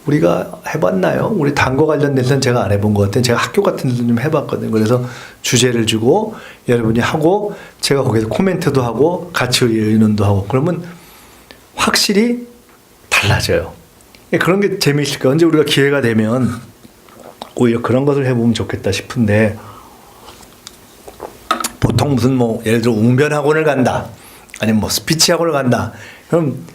우리가 해봤나요? 우리 단거 관련돼서는 제가 안 해본 것 같아요. 제가 학교 같은 데서 좀 해봤거든요. 그래서 주제를 주고 여러분이 하고, 제가 거기서 코멘트도 하고 같이 의논도 하고, 그러면 확실히 달라져요. 그런 게 재미있을 거예요. 언제 우리가 기회가 되면 오히려 그런 것을 해보면 좋겠다 싶은데, 보통 무슨 뭐 예를 들어 웅변학원을 간다, 아니면 뭐 스피치 학원을 간다, 그럼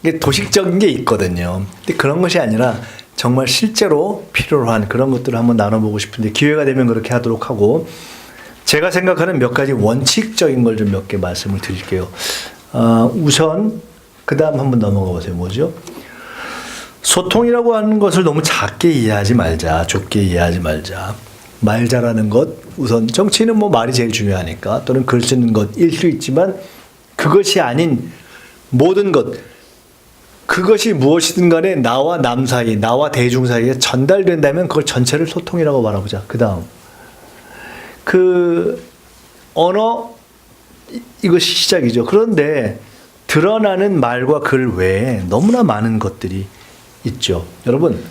이게 도식적인 게 있거든요. 근데 그런 것이 아니라 정말 실제로 필요로 한 그런 것들을 한번 나눠보고 싶은데, 기회가 되면 그렇게 하도록 하고, 제가 생각하는 몇 가지 원칙적인 걸 좀 몇 개 말씀을 드릴게요. 우선 그 다음 한번 넘어가 보세요. 뭐죠? 소통이라고 하는 것을 너무 작게 이해하지 말자, 좁게 이해하지 말자. 말 잘하는 것, 우선 정치는 뭐 말이 제일 중요하니까, 또는 글 쓰는 것일 수 있지만 그것이 아닌 모든 것, 그것이 무엇이든 간에 나와 남 사이, 나와 대중 사이에 전달된다면 그걸 전체를 소통이라고 말하보자. 그 다음 언어, 이것이 시작이죠. 그런데 드러나는 말과 글 외에 너무나 많은 것들이 있죠. 여러분,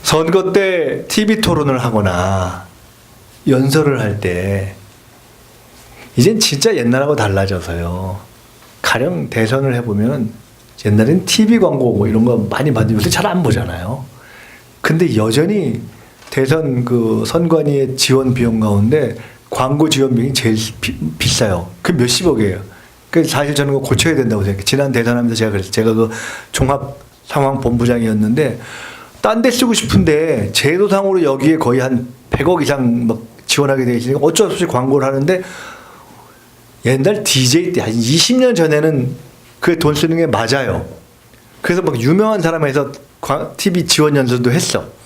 선거 때 TV 토론을 하거나 연설을 할 때 이젠 진짜 옛날하고 달라져서요. 가령 대선을 해보면 옛날엔 TV 광고 뭐 이런 거 많이 받으면 요새 잘 안 보잖아요. 근데 여전히 대선 그 선관위의 지원 비용 가운데 광고 지원 비용이 제일 비싸요. 그 몇십억이에요. 그 사실 저는 그거 고쳐야 된다고 생각해요. 지난 대선하면서 제가 그랬어요. 제가 그 종합 상황 본부장이었는데 딴 데 쓰고 싶은데 제도상으로 여기에 거의 한 100억 이상 막 지원하게 되어 있으니까 어쩔 수 없이 광고를 하는데 옛날 DJ 때 한 20년 전에는 그 돈 쓰는 게 맞아요. 그래서 막 유명한 사람에서 TV 지원 연설도 했어.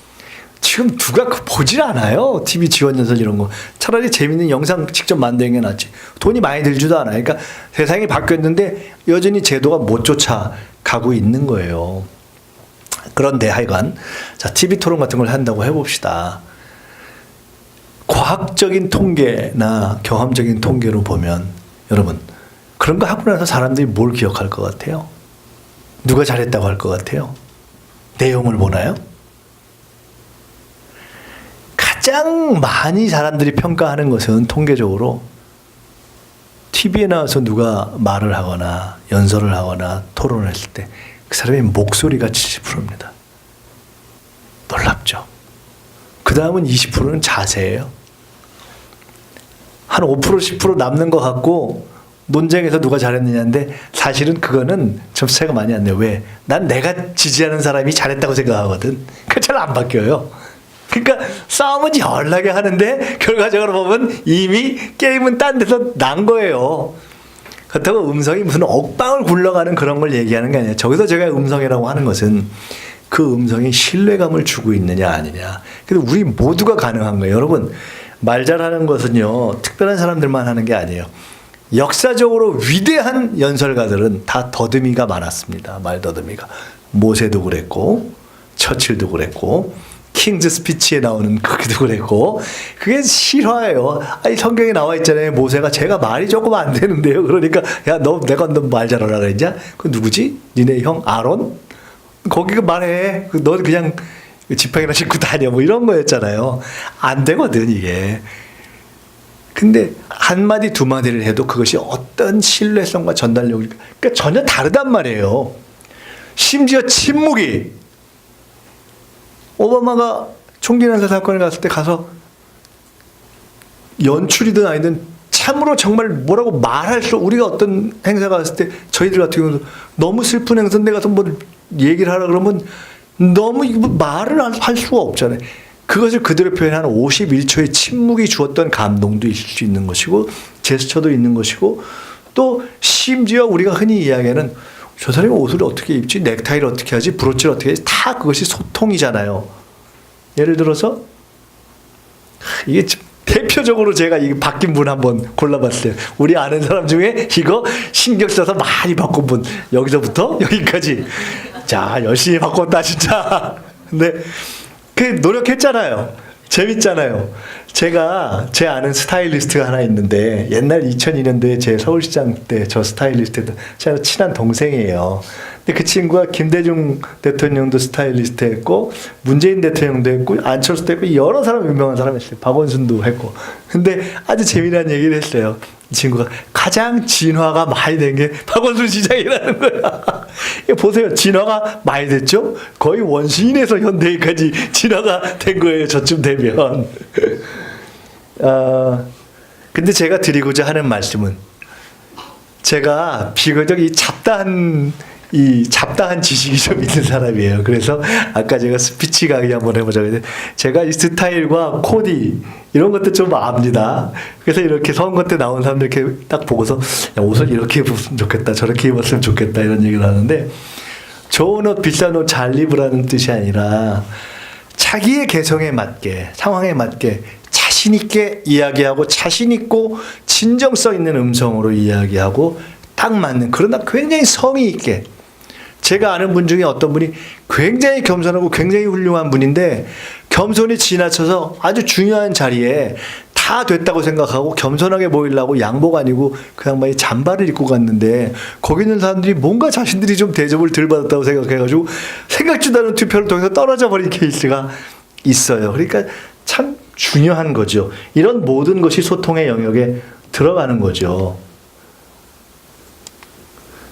지금 누가 보질 않아요. TV 지원 연설 이런 거. 차라리 재밌는 영상 직접 만드는 게 낫지. 돈이 많이 들지도 않아요. 그러니까 세상이 바뀌었는데 여전히 제도가 못 쫓아가고 있는 거예요. 그런데 하여간 자, TV 토론 같은 걸 한다고 해봅시다. 과학적인 통계나 경험적인 통계로 보면 여러분 그런 거 하고 나서 사람들이 뭘 기억할 것 같아요? 누가 잘했다고 할 것 같아요? 내용을 보나요? 가장 많이 사람들이 평가하는 것은 통계적으로 TV에 나와서 누가 말을 하거나 연설을 하거나 토론을 했을 때 그 사람의 목소리가 70%입니다. 놀랍죠? 그 다음은 20%는 자세예요. 한 5% 10% 남는 것 같고 논쟁에서 누가 잘했느냐인데 사실은 그거는 점수차이가 많이 안 나요. 왜? 난 내가 지지하는 사람이 잘했다고 생각하거든. 그 잘 안 바뀌어요. 그러니까 싸움은 열나게 하는데 결과적으로 보면 이미 게임은 딴 데서 난 거예요. 그렇다고 음성이 무슨 억방을 굴러가는 그런 걸 얘기하는 게 아니에요. 저기서 제가 음성이라고 하는 것은 그 음성이 신뢰감을 주고 있느냐 아니냐. 근데 우리 모두가 가능한 거예요. 여러분 말 잘하는 것은요 특별한 사람들만 하는 게 아니에요. 역사적으로 위대한 연설가들은 다 더듬이가 많았습니다. 말 더듬이가. 모세도 그랬고 처칠도 그랬고 킹즈 스피치에 나오는 그기도 그랬고 그게 실화예요. 아니 성경에 나와 있잖아요. 모세가 제가 말이 조금 안 되는데요. 그러니까 야 너 내가 너 말 잘하라 그랬냐? 그 누구지? 니네 형 아론? 거기가 말해. 너 그냥 지팡이나 싣고 다녀 뭐 이런 거였잖아요. 안 되거든 이게. 근데 한마디 두 마디를 해도 그것이 어떤 신뢰성과 전달력이 그러니까 전혀 다르단 말이에요. 심지어 침묵이 오바마가 총기 난사 사건에 갔을 때 가서 연출이든 아니든 참으로 정말 뭐라고 말할 수 우리가 어떤 행사가 갔을 때 저희들 같은 경우는 너무 슬픈 행사인데 가서 뭐 얘기를 하라 그러면 너무 말을 할 수가 없잖아요. 그것을 그대로 표현한 51초의 침묵이 주었던 감동도 있을 수 있는 것이고 제스처도 있는 것이고 또 심지어 우리가 흔히 이야기하는 저 사람이 옷을 어떻게 입지? 넥타이를 어떻게 하지? 브로치를 어떻게 하지? 다 그것이 소통이잖아요. 예를 들어서 이게 대표적으로 제가 이 바뀐 분 한번 골라봤어요. 우리 아는 사람 중에 이거 신경 써서 많이 바꾼 분 여기서부터 여기까지 자 열심히 바꿨다 진짜. 근데 그 노력했잖아요. 재밌잖아요. 제가 제 아는 스타일리스트가 하나 있는데 옛날 2002년도에 제 서울시장 때 저 스타일리스트 제가 친한 동생이에요. 근데 그 친구가 김대중 대통령도 스타일리스트 했고 문재인 대통령도 했고 안철수도 했고 여러 사람 유명한 사람 했어요. 박원순도 했고. 근데 아주 재미난 얘기를 했어요. 이 친구가 가장 진화가 많이 된 게 박원순 시장이라는 거야. 보세요. 진화가 많이 됐죠? 거의 원시인에서 현대까지 진화가 된 거예요. 저쯤 되면. 근데 제가 드리고자 하는 말씀은 제가 비교적 이 잡다한 지식이 좀 있는 사람이에요. 그래서 아까 제가 스피치 강의 한번 해보자고 했는데 제가 이 스타일과 코디 이런 것도 좀 압니다. 그래서 이렇게 선거 때 나온 사람들 이렇게 딱 보고서 야, 옷을 이렇게 입었으면 좋겠다 저렇게 입었으면 좋겠다 이런 얘기를 하는데 좋은 옷 비싼 옷 잘 입으라는 뜻이 아니라 자기의 개성에 맞게 상황에 맞게 자신 있게 이야기하고 자신 있고 진정성 있는 음성으로 이야기하고 딱 맞는 그러나 굉장히 성의 있게 제가 아는 분 중에 어떤 분이 굉장히 겸손하고 굉장히 훌륭한 분인데 겸손이 지나쳐서 아주 중요한 자리에 다 됐다고 생각하고 겸손하게 보이려고 양복 아니고 그 양반이 잠바를 입고 갔는데 거기 있는 사람들이 뭔가 자신들이 좀 대접을 덜 받았다고 생각해가지고 생각지도 않은 투표를 통해서 떨어져 버린 케이스가 있어요. 그러니까 참 중요한 거죠. 이런 모든 것이 소통의 영역에 들어가는 거죠.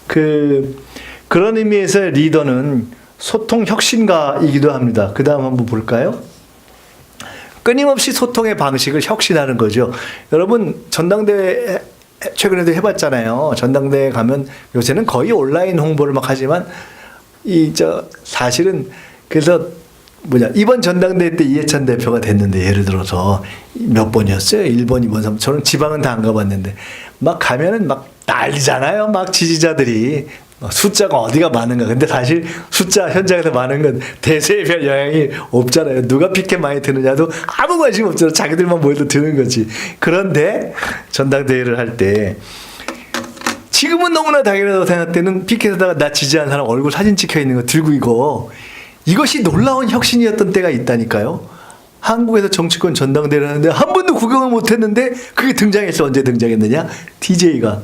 그런 의미에서 리더는 소통 혁신가이기도 합니다. 그 다음 한번 볼까요? 끊임없이 소통의 방식을 혁신하는 거죠. 여러분 전당대회 최근에도 해봤잖아요. 전당대회 가면 요새는 거의 온라인 홍보를 막 하지만 사실은 그래서 이번 전당대회 때 이해찬 대표가 됐는데 예를 들어서 몇 번이었어요? 1번, 2번, 3번. 저는 지방은 다 안 가봤는데 막 가면은 막 난리잖아요. 막 지지자들이 숫자가 어디가 많은가. 근데 사실 숫자 현장에서 많은 건 대세에 별 영향이 없잖아요. 누가 피켓 많이 드느냐도 아무 관심 없잖아요. 자기들만 모여도 드는 거지. 그런데 전당대회를 할 때 지금은 너무나 당연하다고 생각할 때는 피켓에다가 나 지지한 사람 얼굴 사진 찍혀 있는 거 들고 이것이 놀라운 혁신이었던 때가 있다니까요. 한국에서 정치권 전당대회를 하는데 한 번도 구경을 못했는데 그게 등장했어. 언제 등장했느냐? DJ가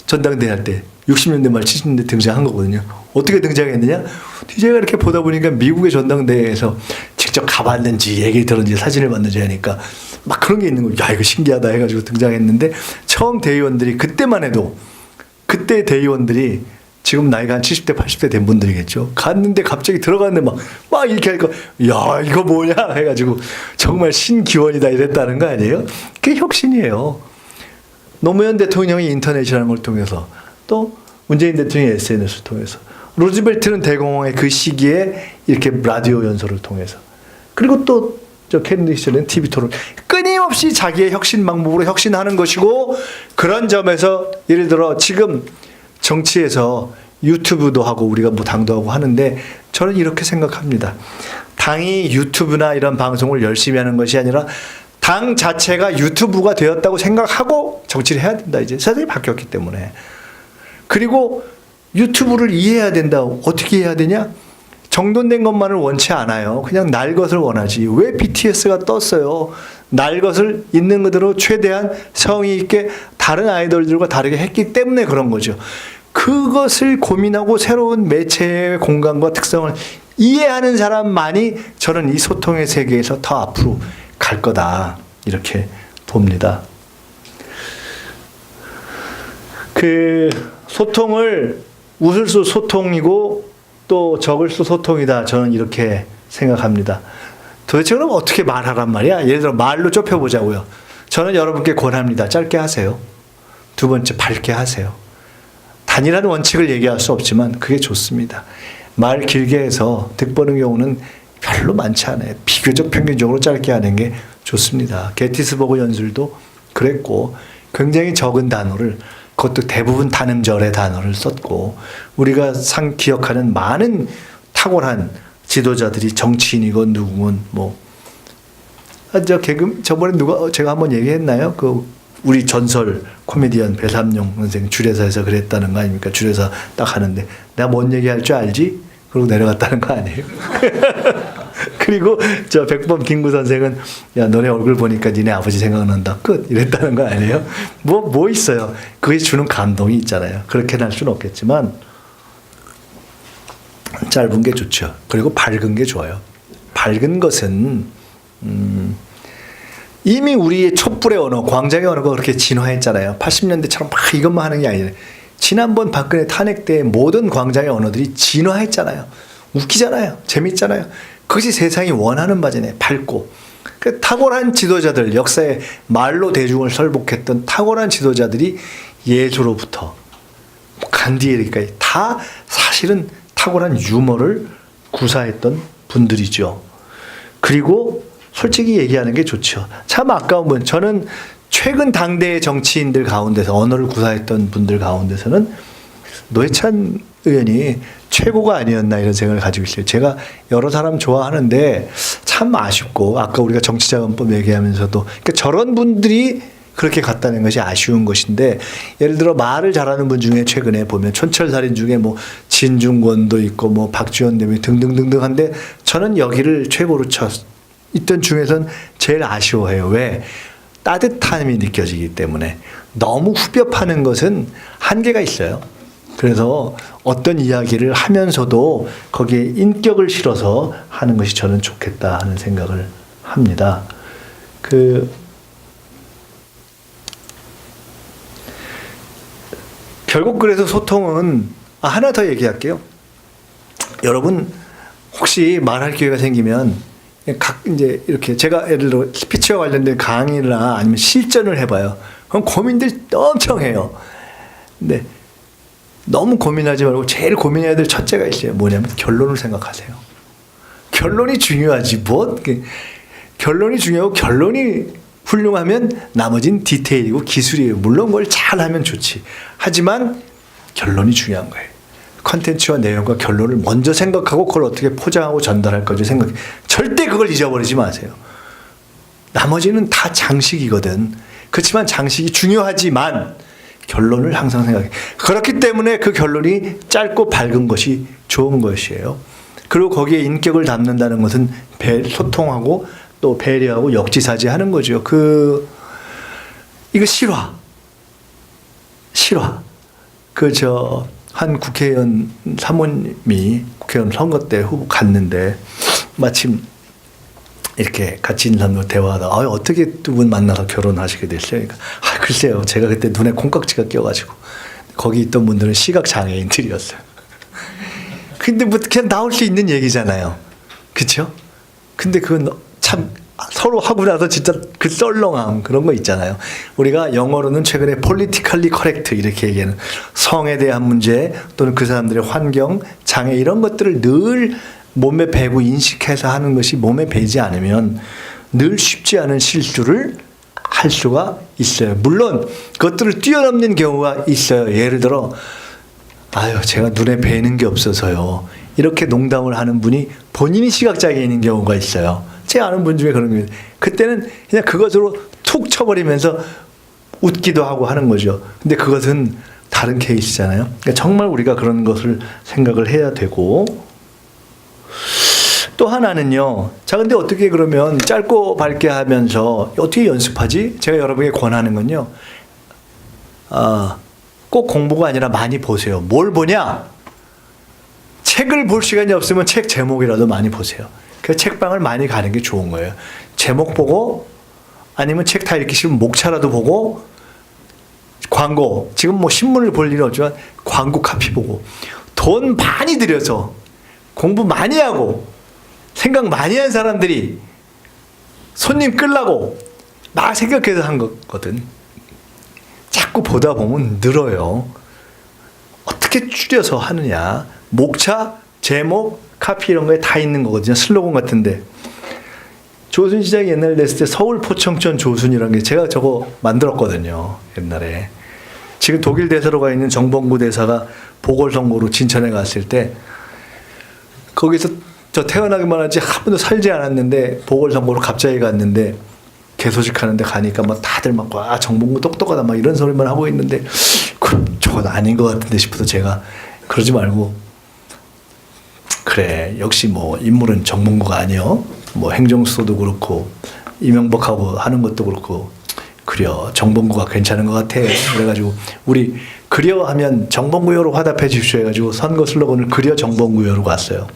전당대회 할 때 60년대 말 70년대 등장한 거거든요. 어떻게 등장했느냐? DJ가 이렇게 보다 보니까 미국의 전당대회에서 직접 가봤는지 얘기를 들었는지 사진을 봤는지 하니까 막 그런 게 있는 거예요. 야 이거 신기하다 해가지고 등장했는데 처음 대의원들이 그때만 해도 그때 대의원들이 지금 나이가 한 70대 80대 된 분들이겠죠. 갔는데 갑자기 들어갔는데 막 이렇게 하니까 야 이거 뭐냐 해가지고 정말 신기원이다 이랬다는 거 아니에요? 그게 혁신이에요. 노무현 대통령이 인터넷이라는 걸 통해서 또 문재인 대통령이 SNS를 통해서 루즈벨트는 대공황의 그 시기에 이렇게 라디오 연설을 통해서 그리고 또 케네디 시절에는 TV 토론 끊임없이 자기의 혁신 방법으로 혁신하는 것이고 그런 점에서 예를 들어 지금 정치에서 유튜브도 하고 우리가 뭐 당도 하고 하는데 저는 이렇게 생각합니다. 당이 유튜브나 이런 방송을 열심히 하는 것이 아니라 당 자체가 유튜브가 되었다고 생각하고 정치를 해야 된다. 이제 세상이 바뀌었기 때문에. 그리고 유튜브를 이해해야 된다. 어떻게 해야 되냐? 정돈된 것만을 원치 않아요. 그냥 날 것을 원하지. 왜 BTS가 떴어요? 날 것을 있는 그대로 최대한 성의 있게 다른 아이돌들과 다르게 했기 때문에 그런 거죠. 그것을 고민하고 새로운 매체의 공간과 특성을 이해하는 사람만이 저는 이 소통의 세계에서 더 앞으로 갈 거다. 이렇게 봅니다. 소통을 웃을 수 소통이고 또 적을 수 소통이다. 저는 이렇게 생각합니다. 도대체 그럼 어떻게 말하란 말이야? 예를 들어 말로 좁혀보자고요. 저는 여러분께 권합니다. 짧게 하세요. 두 번째 밝게 하세요. 단일한 원칙을 얘기할 수 없지만 그게 좋습니다. 말 길게 해서 득보는 경우는 별로 많지 않아요. 비교적 평균적으로 짧게 하는 게 좋습니다. 게티스버그 연설도 그랬고 굉장히 적은 단어를 그것도 대부분 단음절의 단어를 썼고 우리가 기억하는 많은 탁월한 지도자들이 정치인이건 누구건 저번에 제가 한번 얘기했나요? 우리 전설 코미디언 배삼룡 선생 주례사에서 그랬다는 거 아닙니까? 주례사 딱 하는데 내가 뭔 얘기할 줄 알지? 그러고 내려갔다는 거 아니에요? 그리고 백범 김구 선생은 야 너네 얼굴 보니까 니네 아버지 생각난다 끝 이랬다는 거 아니에요? 뭐 있어요. 그게 주는 감동이 있잖아요. 그렇게 할 수는 없겠지만 짧은 게 좋죠. 그리고 밝은 게 좋아요. 밝은 것은 이미 우리의 촛불의 언어, 광장의 언어가 그렇게 진화했잖아요. 80년대처럼 막 이것만 하는 게 아니라 지난번 박근혜 탄핵 때 모든 광장의 언어들이 진화했잖아요. 웃기잖아요. 재밌잖아요. 그것이 세상이 원하는 바잖아요. 밝고. 탁월한 지도자들, 역사에 말로 대중을 설복했던 탁월한 지도자들이 예조로부터 간디에까지 다 사실은 탁월한 유머를 구사했던 분들이죠. 그리고 솔직히 얘기하는 게 좋죠. 참 아까운 분. 저는 최근 당대의 정치인들 가운데서 언어를 구사했던 분들 가운데서는 노회찬 의원이 최고가 아니었나 이런 생각을 가지고 있어요. 제가 여러 사람 좋아하는데 참 아쉽고 아까 우리가 정치자금법 얘기하면서도 그러니까 저런 분들이 그렇게 갔다는 것이 아쉬운 것인데 예를 들어 말을 잘하는 분 중에 최근에 보면 촌철살인 중에 진중권도 있고 박지원 대표 등등등등한데 저는 여기를 최고로 있던 중에선 제일 아쉬워해요. 왜? 따뜻함이 느껴지기 때문에. 너무 후벼 파는 것은 한계가 있어요. 그래서 어떤 이야기를 하면서도 거기에 인격을 실어서 하는 것이 저는 좋겠다 하는 생각을 합니다. 결국 그래서 소통은 하나 더 얘기할게요. 여러분 혹시 말할 기회가 생기면 이제 이렇게 제가 예를 들어 스피치와 관련된 강의나 아니면 실전을 해봐요. 그럼 고민들 엄청 해요. 근데 너무 고민하지 말고 제일 고민해야 될 첫째가 있어요. 뭐냐면 결론을 생각하세요. 결론이 중요하지 뭐. 결론이 중요하고 결론이 훌륭하면 나머진 디테일이고 기술이에요. 물론 그걸 잘하면 좋지. 하지만 결론이 중요한 거예요. 컨텐츠와 내용과 결론을 먼저 생각하고 그걸 어떻게 포장하고 전달할 건지 생각해. 절대 그걸 잊어버리지 마세요. 나머지는 다 장식이거든. 그렇지만 장식이 중요하지만 결론을 항상 생각해. 그렇기 때문에 그 결론이 짧고 밝은 것이 좋은 것이에요. 그리고 거기에 인격을 담는다는 것은 소통하고 또 배려하고 역지사지하는 거죠. 이거 실화. 한 국회의원 사모님이 국회의원 선거 때 후보 갔는데 마침 이렇게 같이 인사로 대화하다 어떻게 두 분 만나서 결혼하시게 됐어요? 그러니까 글쎄요. 제가 그때 눈에 콩깍지가 껴가지고 거기 있던 분들은 시각장애인들이었어요. 근데 뭐 그냥 나올 수 있는 얘기잖아요. 그렇죠? 근데 그건 참 서로 하고 나서 진짜 그 썰렁함 그런 거 있잖아요. 우리가 영어로는 최근에 politically correct 이렇게 얘기하는 성에 대한 문제 또는 그 사람들의 환경, 장애 이런 것들을 늘 몸에 배고 인식해서 하는 것이 몸에 배지 않으면 늘 쉽지 않은 실수를 할 수가 있어요. 물론 그것들을 뛰어넘는 경우가 있어요. 예를 들어 제가 눈에 뵈는 게 없어서요. 이렇게 농담을 하는 분이 본인이 시각장애인인 경우가 있어요. 제 아는 분 중에 그런 게 그때는 그냥 그것으로 툭 쳐버리면서 웃기도 하고 하는 거죠. 근데 그것은 다른 케이스잖아요. 그러니까 정말 우리가 그런 것을 생각을 해야 되고 또 하나는요. 자, 근데 어떻게 그러면 짧고 밝게 하면서 어떻게 연습하지? 제가 여러분에게 권하는 건요. 꼭 공부가 아니라 많이 보세요. 뭘 보냐? 책을 볼 시간이 없으면 책 제목이라도 많이 보세요. 그 책방을 많이 가는 게 좋은 거예요. 제목 보고 아니면 책 다 읽기 싫으면 목차라도 보고 광고 지금 뭐 신문을 볼 일은 없지만 광고 카피 보고 돈 많이 들여서 공부 많이 하고 생각 많이 한 사람들이 손님 끌라고 막 생각해서 한 거거든. 자꾸 보다 보면 늘어요. 어떻게 줄여서 하느냐. 목차, 제목, 카피 이런 거에 다 있는 거거든요. 슬로건 같은데. 조순 시장이 옛날에 냈을 때 서울 포청천 조순이라는 게 제가 저거 만들었거든요. 옛날에. 지금 독일 대사로 가 있는 정봉구 대사가 보궐선거로 진천에 갔을 때 거기서 저 태어나기만 하지 한 번도 살지 않았는데 보궐선거로 갑자기 갔는데 개소식 하는데 가니까 막 다들 막 와 정봉구 똑똑하다 막 이런 소리만 하고 있는데 저건 아닌 것 같은데 싶어서 제가 그러지 말고 그래 역시 뭐 인물은 정봉구가 아니요 뭐 행정수도도 그렇고 이명박하고 하는 것도 그렇고 그려 정봉구가 괜찮은 것 같아. 그래가지고 우리 그려 하면 정봉구요로 화답해 주십시오 해가지고 선거 슬로건을 그려 정봉구요로 갔어요.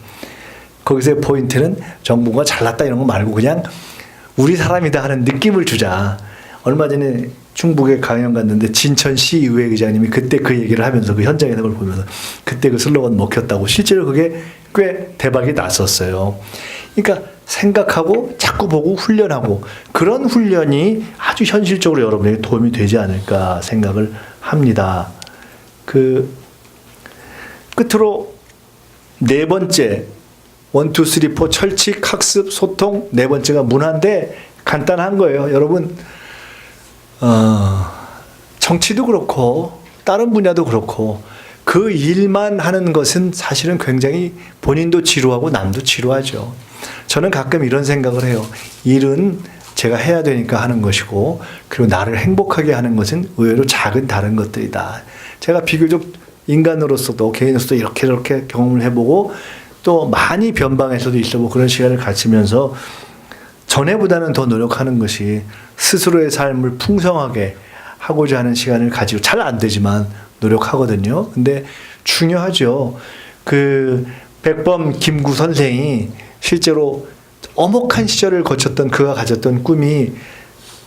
거기서의 포인트는 정봉구가 잘났다 이런 거 말고 그냥 우리 사람이다 하는 느낌을 주자. 얼마 전에 충북에 강연 갔는데 진천시의회 의장님이 그때 그 얘기를 하면서 그 현장에서 그걸 보면서 그때 그 슬로건 먹혔다고 실제로 그게 꽤 대박이 났었어요. 그러니까 생각하고 자꾸 보고 훈련하고 그런 훈련이 아주 현실적으로 여러분에게 도움이 되지 않을까 생각을 합니다. 그 끝으로 네 번째 1, 2, 3, 4 철칙, 학습, 소통 네 번째가 문화인데 간단한 거예요. 여러분 정치도 그렇고 다른 분야도 그렇고 그 일만 하는 것은 사실은 굉장히 본인도 지루하고 남도 지루하죠. 저는 가끔 이런 생각을 해요. 일은 제가 해야 되니까 하는 것이고 그리고 나를 행복하게 하는 것은 의외로 작은 다른 것들이다. 제가 비교적 인간으로서도 개인으로서도 이렇게 경험을 해보고 또 많이 변방에서도 있어보고 그런 시간을 갖추면서 전에보다는 더 노력하는 것이 스스로의 삶을 풍성하게 하고자 하는 시간을 가지고 잘 안 되지만 노력하거든요. 근데 중요하죠. 그 백범 김구 선생이 실제로 엄혹한 시절을 거쳤던 그가 가졌던 꿈이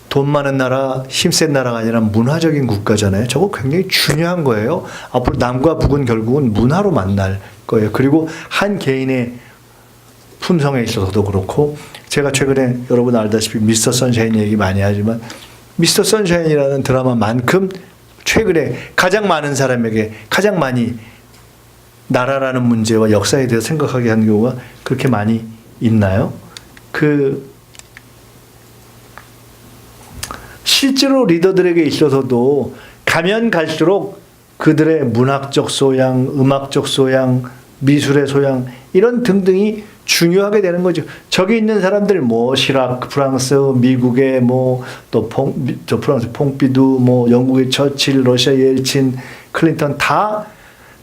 돈 많은 나라, 힘센 나라가 아니라 문화적인 국가잖아요. 저거 굉장히 중요한 거예요. 앞으로 남과 북은 결국은 문화로 만날 거예요. 그리고 한 개인의 품성에 있어서도 그렇고, 제가 최근에 여러분 알다시피 미스터 선샤인 얘기 많이 하지만 미스터 선샤인이라는 드라마만큼 최근에 가장 많은 사람에게 가장 많이 나라라는 문제와 역사에 대해서 생각하게 하는 경우가 그렇게 많이 있나요? 실제로 리더들에게 있어서도 가면 갈수록 그들의 문학적 소양, 음악적 소양, 미술의 소양 이런 등등이 중요하게 되는 거죠. 저기 있는 사람들 뭐 시락 프랑스, 미국의 뭐또 프랑스 퐁피두, 뭐 영국의 처칠, 러시아 옐친, 클린턴 다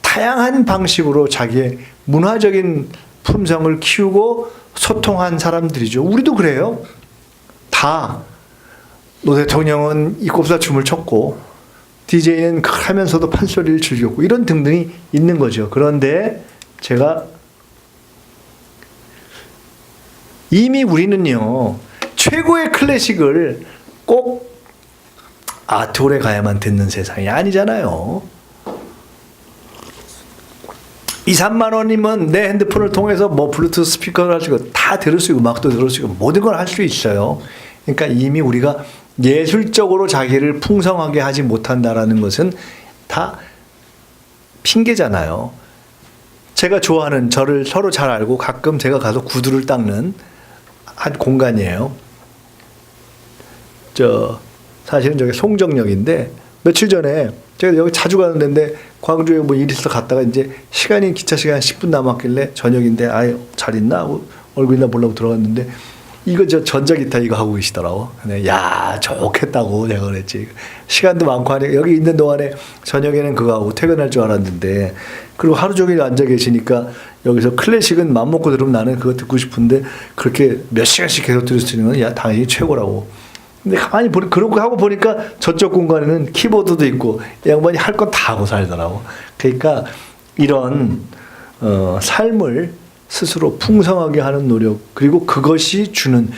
다양한 방식으로 자기의 문화적인 품성을 키우고 소통한 사람들이죠. 우리도 그래요. 다 노 대통령은 이꼽사 춤을 췄고 DJ는 하면서도 판소리를 즐겼고 이런 등등이 있는 거죠. 그런데 제가 이미 우리는요 최고의 클래식을 꼭 아트홀에 가야만 듣는 세상이 아니잖아요. 2, 3만 원이면 내 핸드폰을 통해서 뭐 블루투스 스피커를 할 수 있고 다 들을 수 있고 음악도 들을 수 있고 모든 걸 할 수 있어요. 그러니까 이미 우리가 예술적으로 자기를 풍성하게 하지 못한다라는 것은 다 핑계잖아요. 제가 좋아하는 저를 서로 잘 알고 가끔 제가 가서 구두를 닦는 한 공간이에요. 사실은 저기 송정역인데 며칠 전에 제가 여기 자주 가는 데인데 광주에 뭐 일 있어서 갔다가 이제 기차 시간 10분 남았길래 저녁인데 아예 잘 있나 하고 얼굴이나 보려고 들어갔는데 이거 전자기타 이거 하고 계시더라고. 야 좋겠다고 내가 그랬지. 시간도 많고 하니까 여기 있는 동안에 저녁에는 그거 하고 퇴근할 줄 알았는데 그리고 하루 종일 앉아 계시니까 여기서 클래식은 맘먹고 들으면 나는 그거 듣고 싶은데 그렇게 몇 시간씩 계속 들을 수 있는 건 당연히 최고라고. 근데 가만히 그러고 하고 보니까 저쪽 공간에는 키보드도 있고 양반이 할 건 다 하고 살더라고. 그러니까 이런 삶을 스스로 풍성하게 하는 노력 그리고 그것이 주는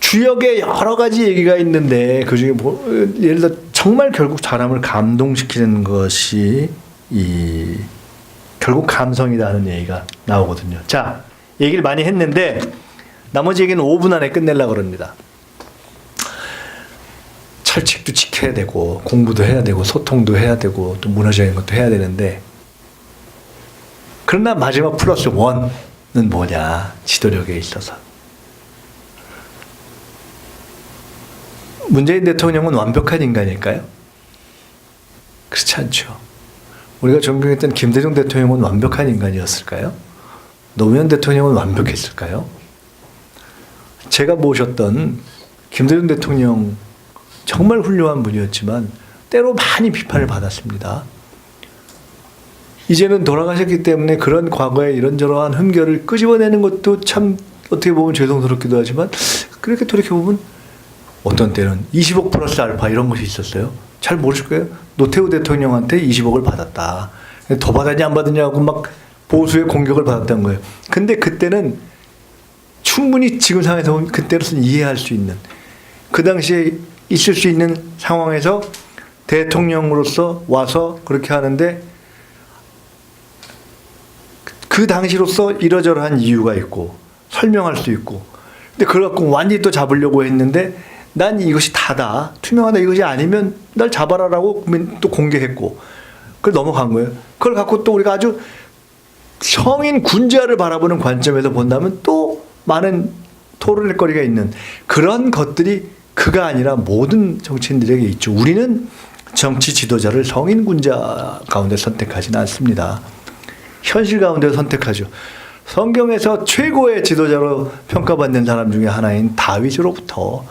주역에 여러 가지 얘기가 있는데 그중에 예를 들어 정말 결국 사람을 감동시키는 것이 결국 감성이라는 얘기가 나오거든요. 자, 얘기를 많이 했는데 나머지 얘기는 5분 안에 끝내려고 그럽니다. 철칙도 지켜야 되고 공부도 해야 되고 소통도 해야 되고 또 문화적인 것도 해야 되는데 그러나 마지막 플러스 원은 뭐냐? 지도력에 있어서. 문재인 대통령은 완벽한 인간일까요? 그렇지 않죠. 우리가 존경했던 김대중 대통령은 완벽한 인간이었을까요? 노무현 대통령은 완벽했을까요? 제가 모셨던 김대중 대통령 정말 훌륭한 분이었지만 때로 많이 비판을 받았습니다. 이제는 돌아가셨기 때문에 그런 과거의 이런저런 흠결을 끄집어내는 것도 참 어떻게 보면 죄송스럽기도 하지만 그렇게 돌이켜보면 어떤 때는 20억 플러스 알파 이런 것이 있었어요. 잘 모르실 거예요. 노태우 대통령한테 20억을 받았다. 더 받았냐 안 받았냐고 막 보수의 공격을 받았던 거예요. 근데 그때는 충분히 지금 상황에서 보면 그때로서는 이해할 수 있는 그 당시에 있을 수 있는 상황에서 대통령으로서 와서 그렇게 하는데 그 당시로서 이러저러한 이유가 있고 설명할 수 있고 근데 그걸 갖고 완전히 또 잡으려고 했는데 난 이것이 다다 투명하다 이것이 아니면 날 잡아라라고 또 공개했고 그걸 넘어간 거예요. 그걸 갖고 또 우리가 아주 성인 군자를 바라보는 관점에서 본다면 또 많은 토론할 거리가 있는 그런 것들이 그가 아니라 모든 정치인들에게 있죠. 우리는 정치 지도자를 성인 군자 가운데 선택하지는 않습니다. 현실 가운데 선택하죠. 성경에서 최고의 지도자로 평가받는 사람 중에 하나인 다윗으로부터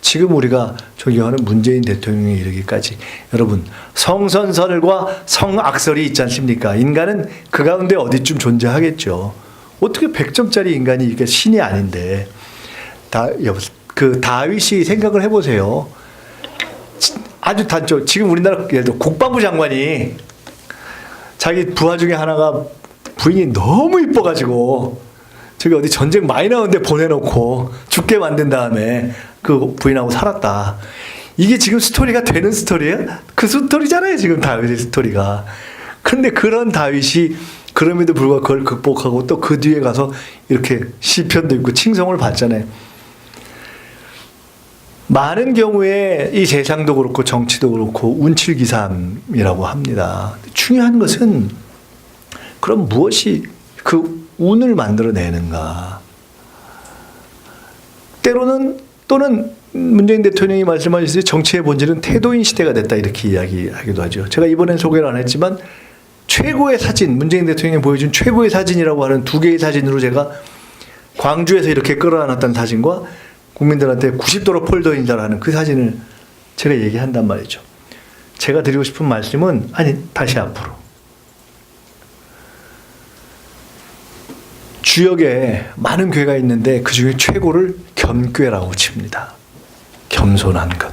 지금 우리가 존경하는 문재인 대통령에 이르기까지 여러분 성선설과 성악설이 있지 않습니까? 인간은 그 가운데 어디쯤 존재하겠죠. 어떻게 100점짜리 인간이 이게 신이 아닌데 그 다윗이 생각을 해보세요. 아주 단조. 지금 우리나라 예를 들어 국방부 장관이 자기 부하 중에 하나가 부인이 너무 이뻐가지고 저기 어디 전쟁 많이 나오는데 보내놓고 죽게 만든 다음에 그 부인하고 살았다. 이게 지금 스토리가 되는 스토리예요? 그 스토리잖아요, 지금 다윗의 스토리가. 그런데 그런 다윗이 그럼에도 불구하고 그걸 극복하고 또 그 뒤에 가서 이렇게 시편도 있고 칭송을 받잖아요. 많은 경우에 이 세상도 그렇고 정치도 그렇고 운칠기삼이라고 합니다. 중요한 것은 그럼 무엇이 그 운을 만들어내는가. 때로는 또는 문재인 대통령이 말씀하셨듯이 정치의 본질은 태도인 시대가 됐다 이렇게 이야기하기도 하죠. 제가 이번엔 소개를 안 했지만 최고의 사진, 문재인 대통령이 보여준 최고의 사진이라고 하는 두 개의 사진으로 제가 광주에서 이렇게 끌어안았던 사진과 국민들한테 90도로 폴더인다라는 그 사진을 제가 얘기한단 말이죠. 제가 드리고 싶은 말씀은 다시 앞으로 주역에 많은 괴가 있는데 그 중에 최고를 겸괴라고 칩니다. 겸손한 것.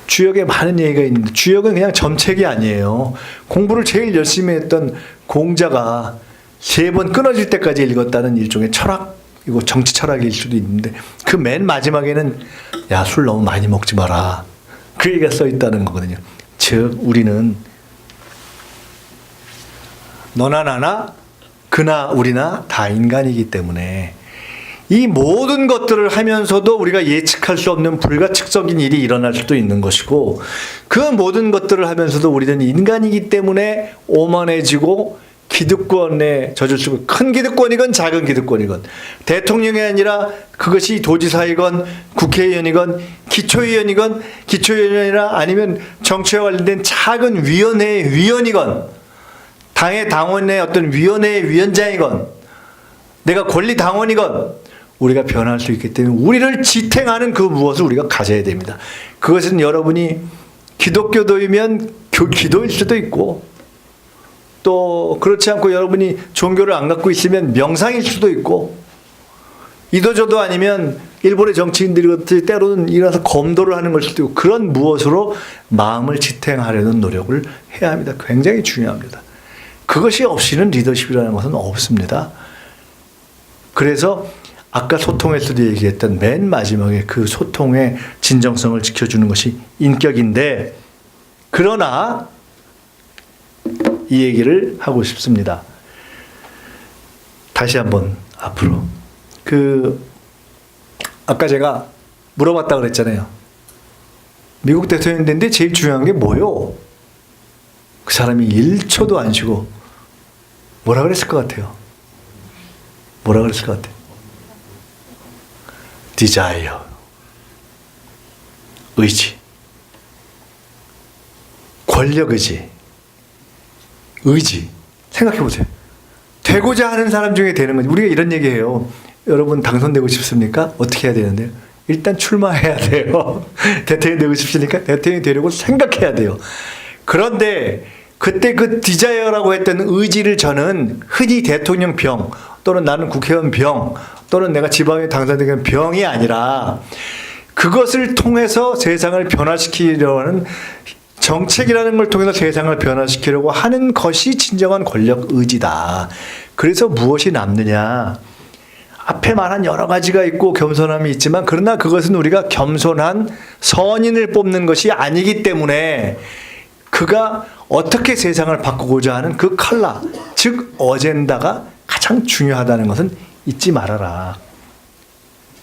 주역에 많은 얘기가 있는데 주역은 그냥 점책이 아니에요. 공부를 제일 열심히 했던 공자가 3번 끊어질 때까지 읽었다는 일종의 철학이고 정치 철학일 수도 있는데 그 맨 마지막에는 야, 술 너무 많이 먹지 마라. 그 얘기가 써 있다는 거거든요. 즉 우리는 너나 나나 그나 우리나 다 인간이기 때문에 이 모든 것들을 하면서도 우리가 예측할 수 없는 불가측적인 일이 일어날 수도 있는 것이고 그 모든 것들을 하면서도 우리는 인간이기 때문에 오만해지고 기득권에 젖을 수고 큰 기득권이건 작은 기득권이건 대통령이 아니라 그것이 도지사이건 국회의원이건 기초의원이건 기초의원이나 아니면 정치와 관련된 작은 위원회의 위원이건 당의 당원의 어떤 위원회의 위원장이건 내가 권리당원이건 우리가 변할 수 있기 때문에 우리를 지탱하는 그 무엇을 우리가 가져야 됩니다. 그것은 여러분이 기독교도이면 기도일 수도 있고 또 그렇지 않고 여러분이 종교를 안 갖고 있으면 명상일 수도 있고 이도저도 아니면 일본의 정치인들이 때로는 일어나서 검도를 하는 걸 수도 있고 그런 무엇으로 마음을 지탱하려는 노력을 해야 합니다. 굉장히 중요합니다. 그것이 없이는 리더십이라는 것은 없습니다. 그래서 아까 소통에서도 얘기했던 맨 마지막에 그 소통의 진정성을 지켜주는 것이 인격인데 그러나 이 얘기를 하고 싶습니다. 다시 한번 앞으로 아까 제가 물어봤다 그랬잖아요. 미국 대통령 됐는데 제일 중요한 게 뭐요? 그 사람이 1초도 안 쉬고 뭐라 그랬을 것 같아요? 뭐라 그랬을 것 같아요? desire. 의지. 권력 의지. 의지. 생각해 보세요. 되고자 하는 사람 중에 되는 거지. 우리가 이런 얘기해요. 여러분 당선되고 싶습니까? 어떻게 해야 되는데요? 일단 출마해야 돼요. 대통령 되고 싶으니까 대통령이 되려고 생각해야 돼요. 그런데 그때 그 디자이어라고 했던 의지를 저는 흔히 대통령 병 또는 나는 국회의원 병 또는 내가 지방에 당선되는 병이 아니라 그것을 통해서 세상을 변화시키려고 하는 정책이라는 걸 통해서 세상을 변화시키려고 하는 것이 진정한 권력 의지다. 그래서 무엇이 남느냐? 앞에 말한 여러 가지가 있고 겸손함이 있지만 그러나 그것은 우리가 겸손한 선인을 뽑는 것이 아니기 때문에 그가 어떻게 세상을 바꾸고자 하는 그 컬러, 즉 어젠다가 가장 중요하다는 것은 잊지 말아라.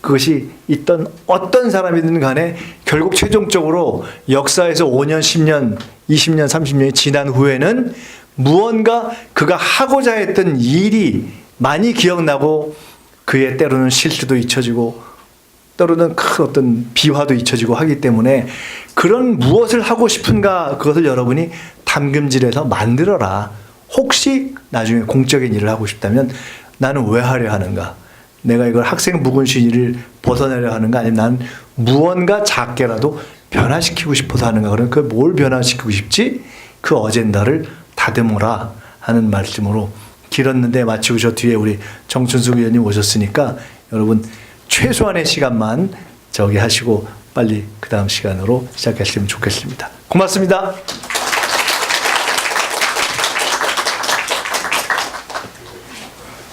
그것이 있던 어떤 사람이든 간에 결국 최종적으로 역사에서 5년, 10년, 20년, 30년이 지난 후에는 무언가 그가 하고자 했던 일이 많이 기억나고 그의 때로는 실수도 잊혀지고 때로는 큰 어떤 비화도 잊혀지고 하기 때문에 그런 무엇을 하고 싶은가 그것을 여러분이 담금질해서 만들어라. 혹시 나중에 공적인 일을 하고 싶다면 나는 왜 하려 하는가? 내가 이걸 학생 묵은쉬를 벗어내려 하는가? 아니면 나는 무언가 작게라도 변화시키고 싶어서 하는가? 그럼 그 뭘 변화시키고 싶지? 그 어젠다를 다듬어라 하는 말씀으로 길었는데 마치고 저 뒤에 우리 정춘숙 의원님 오셨으니까 여러분 최소한의 시간만 저기 하시고 빨리 그 다음 시간으로 시작했으면 좋겠습니다. 고맙습니다.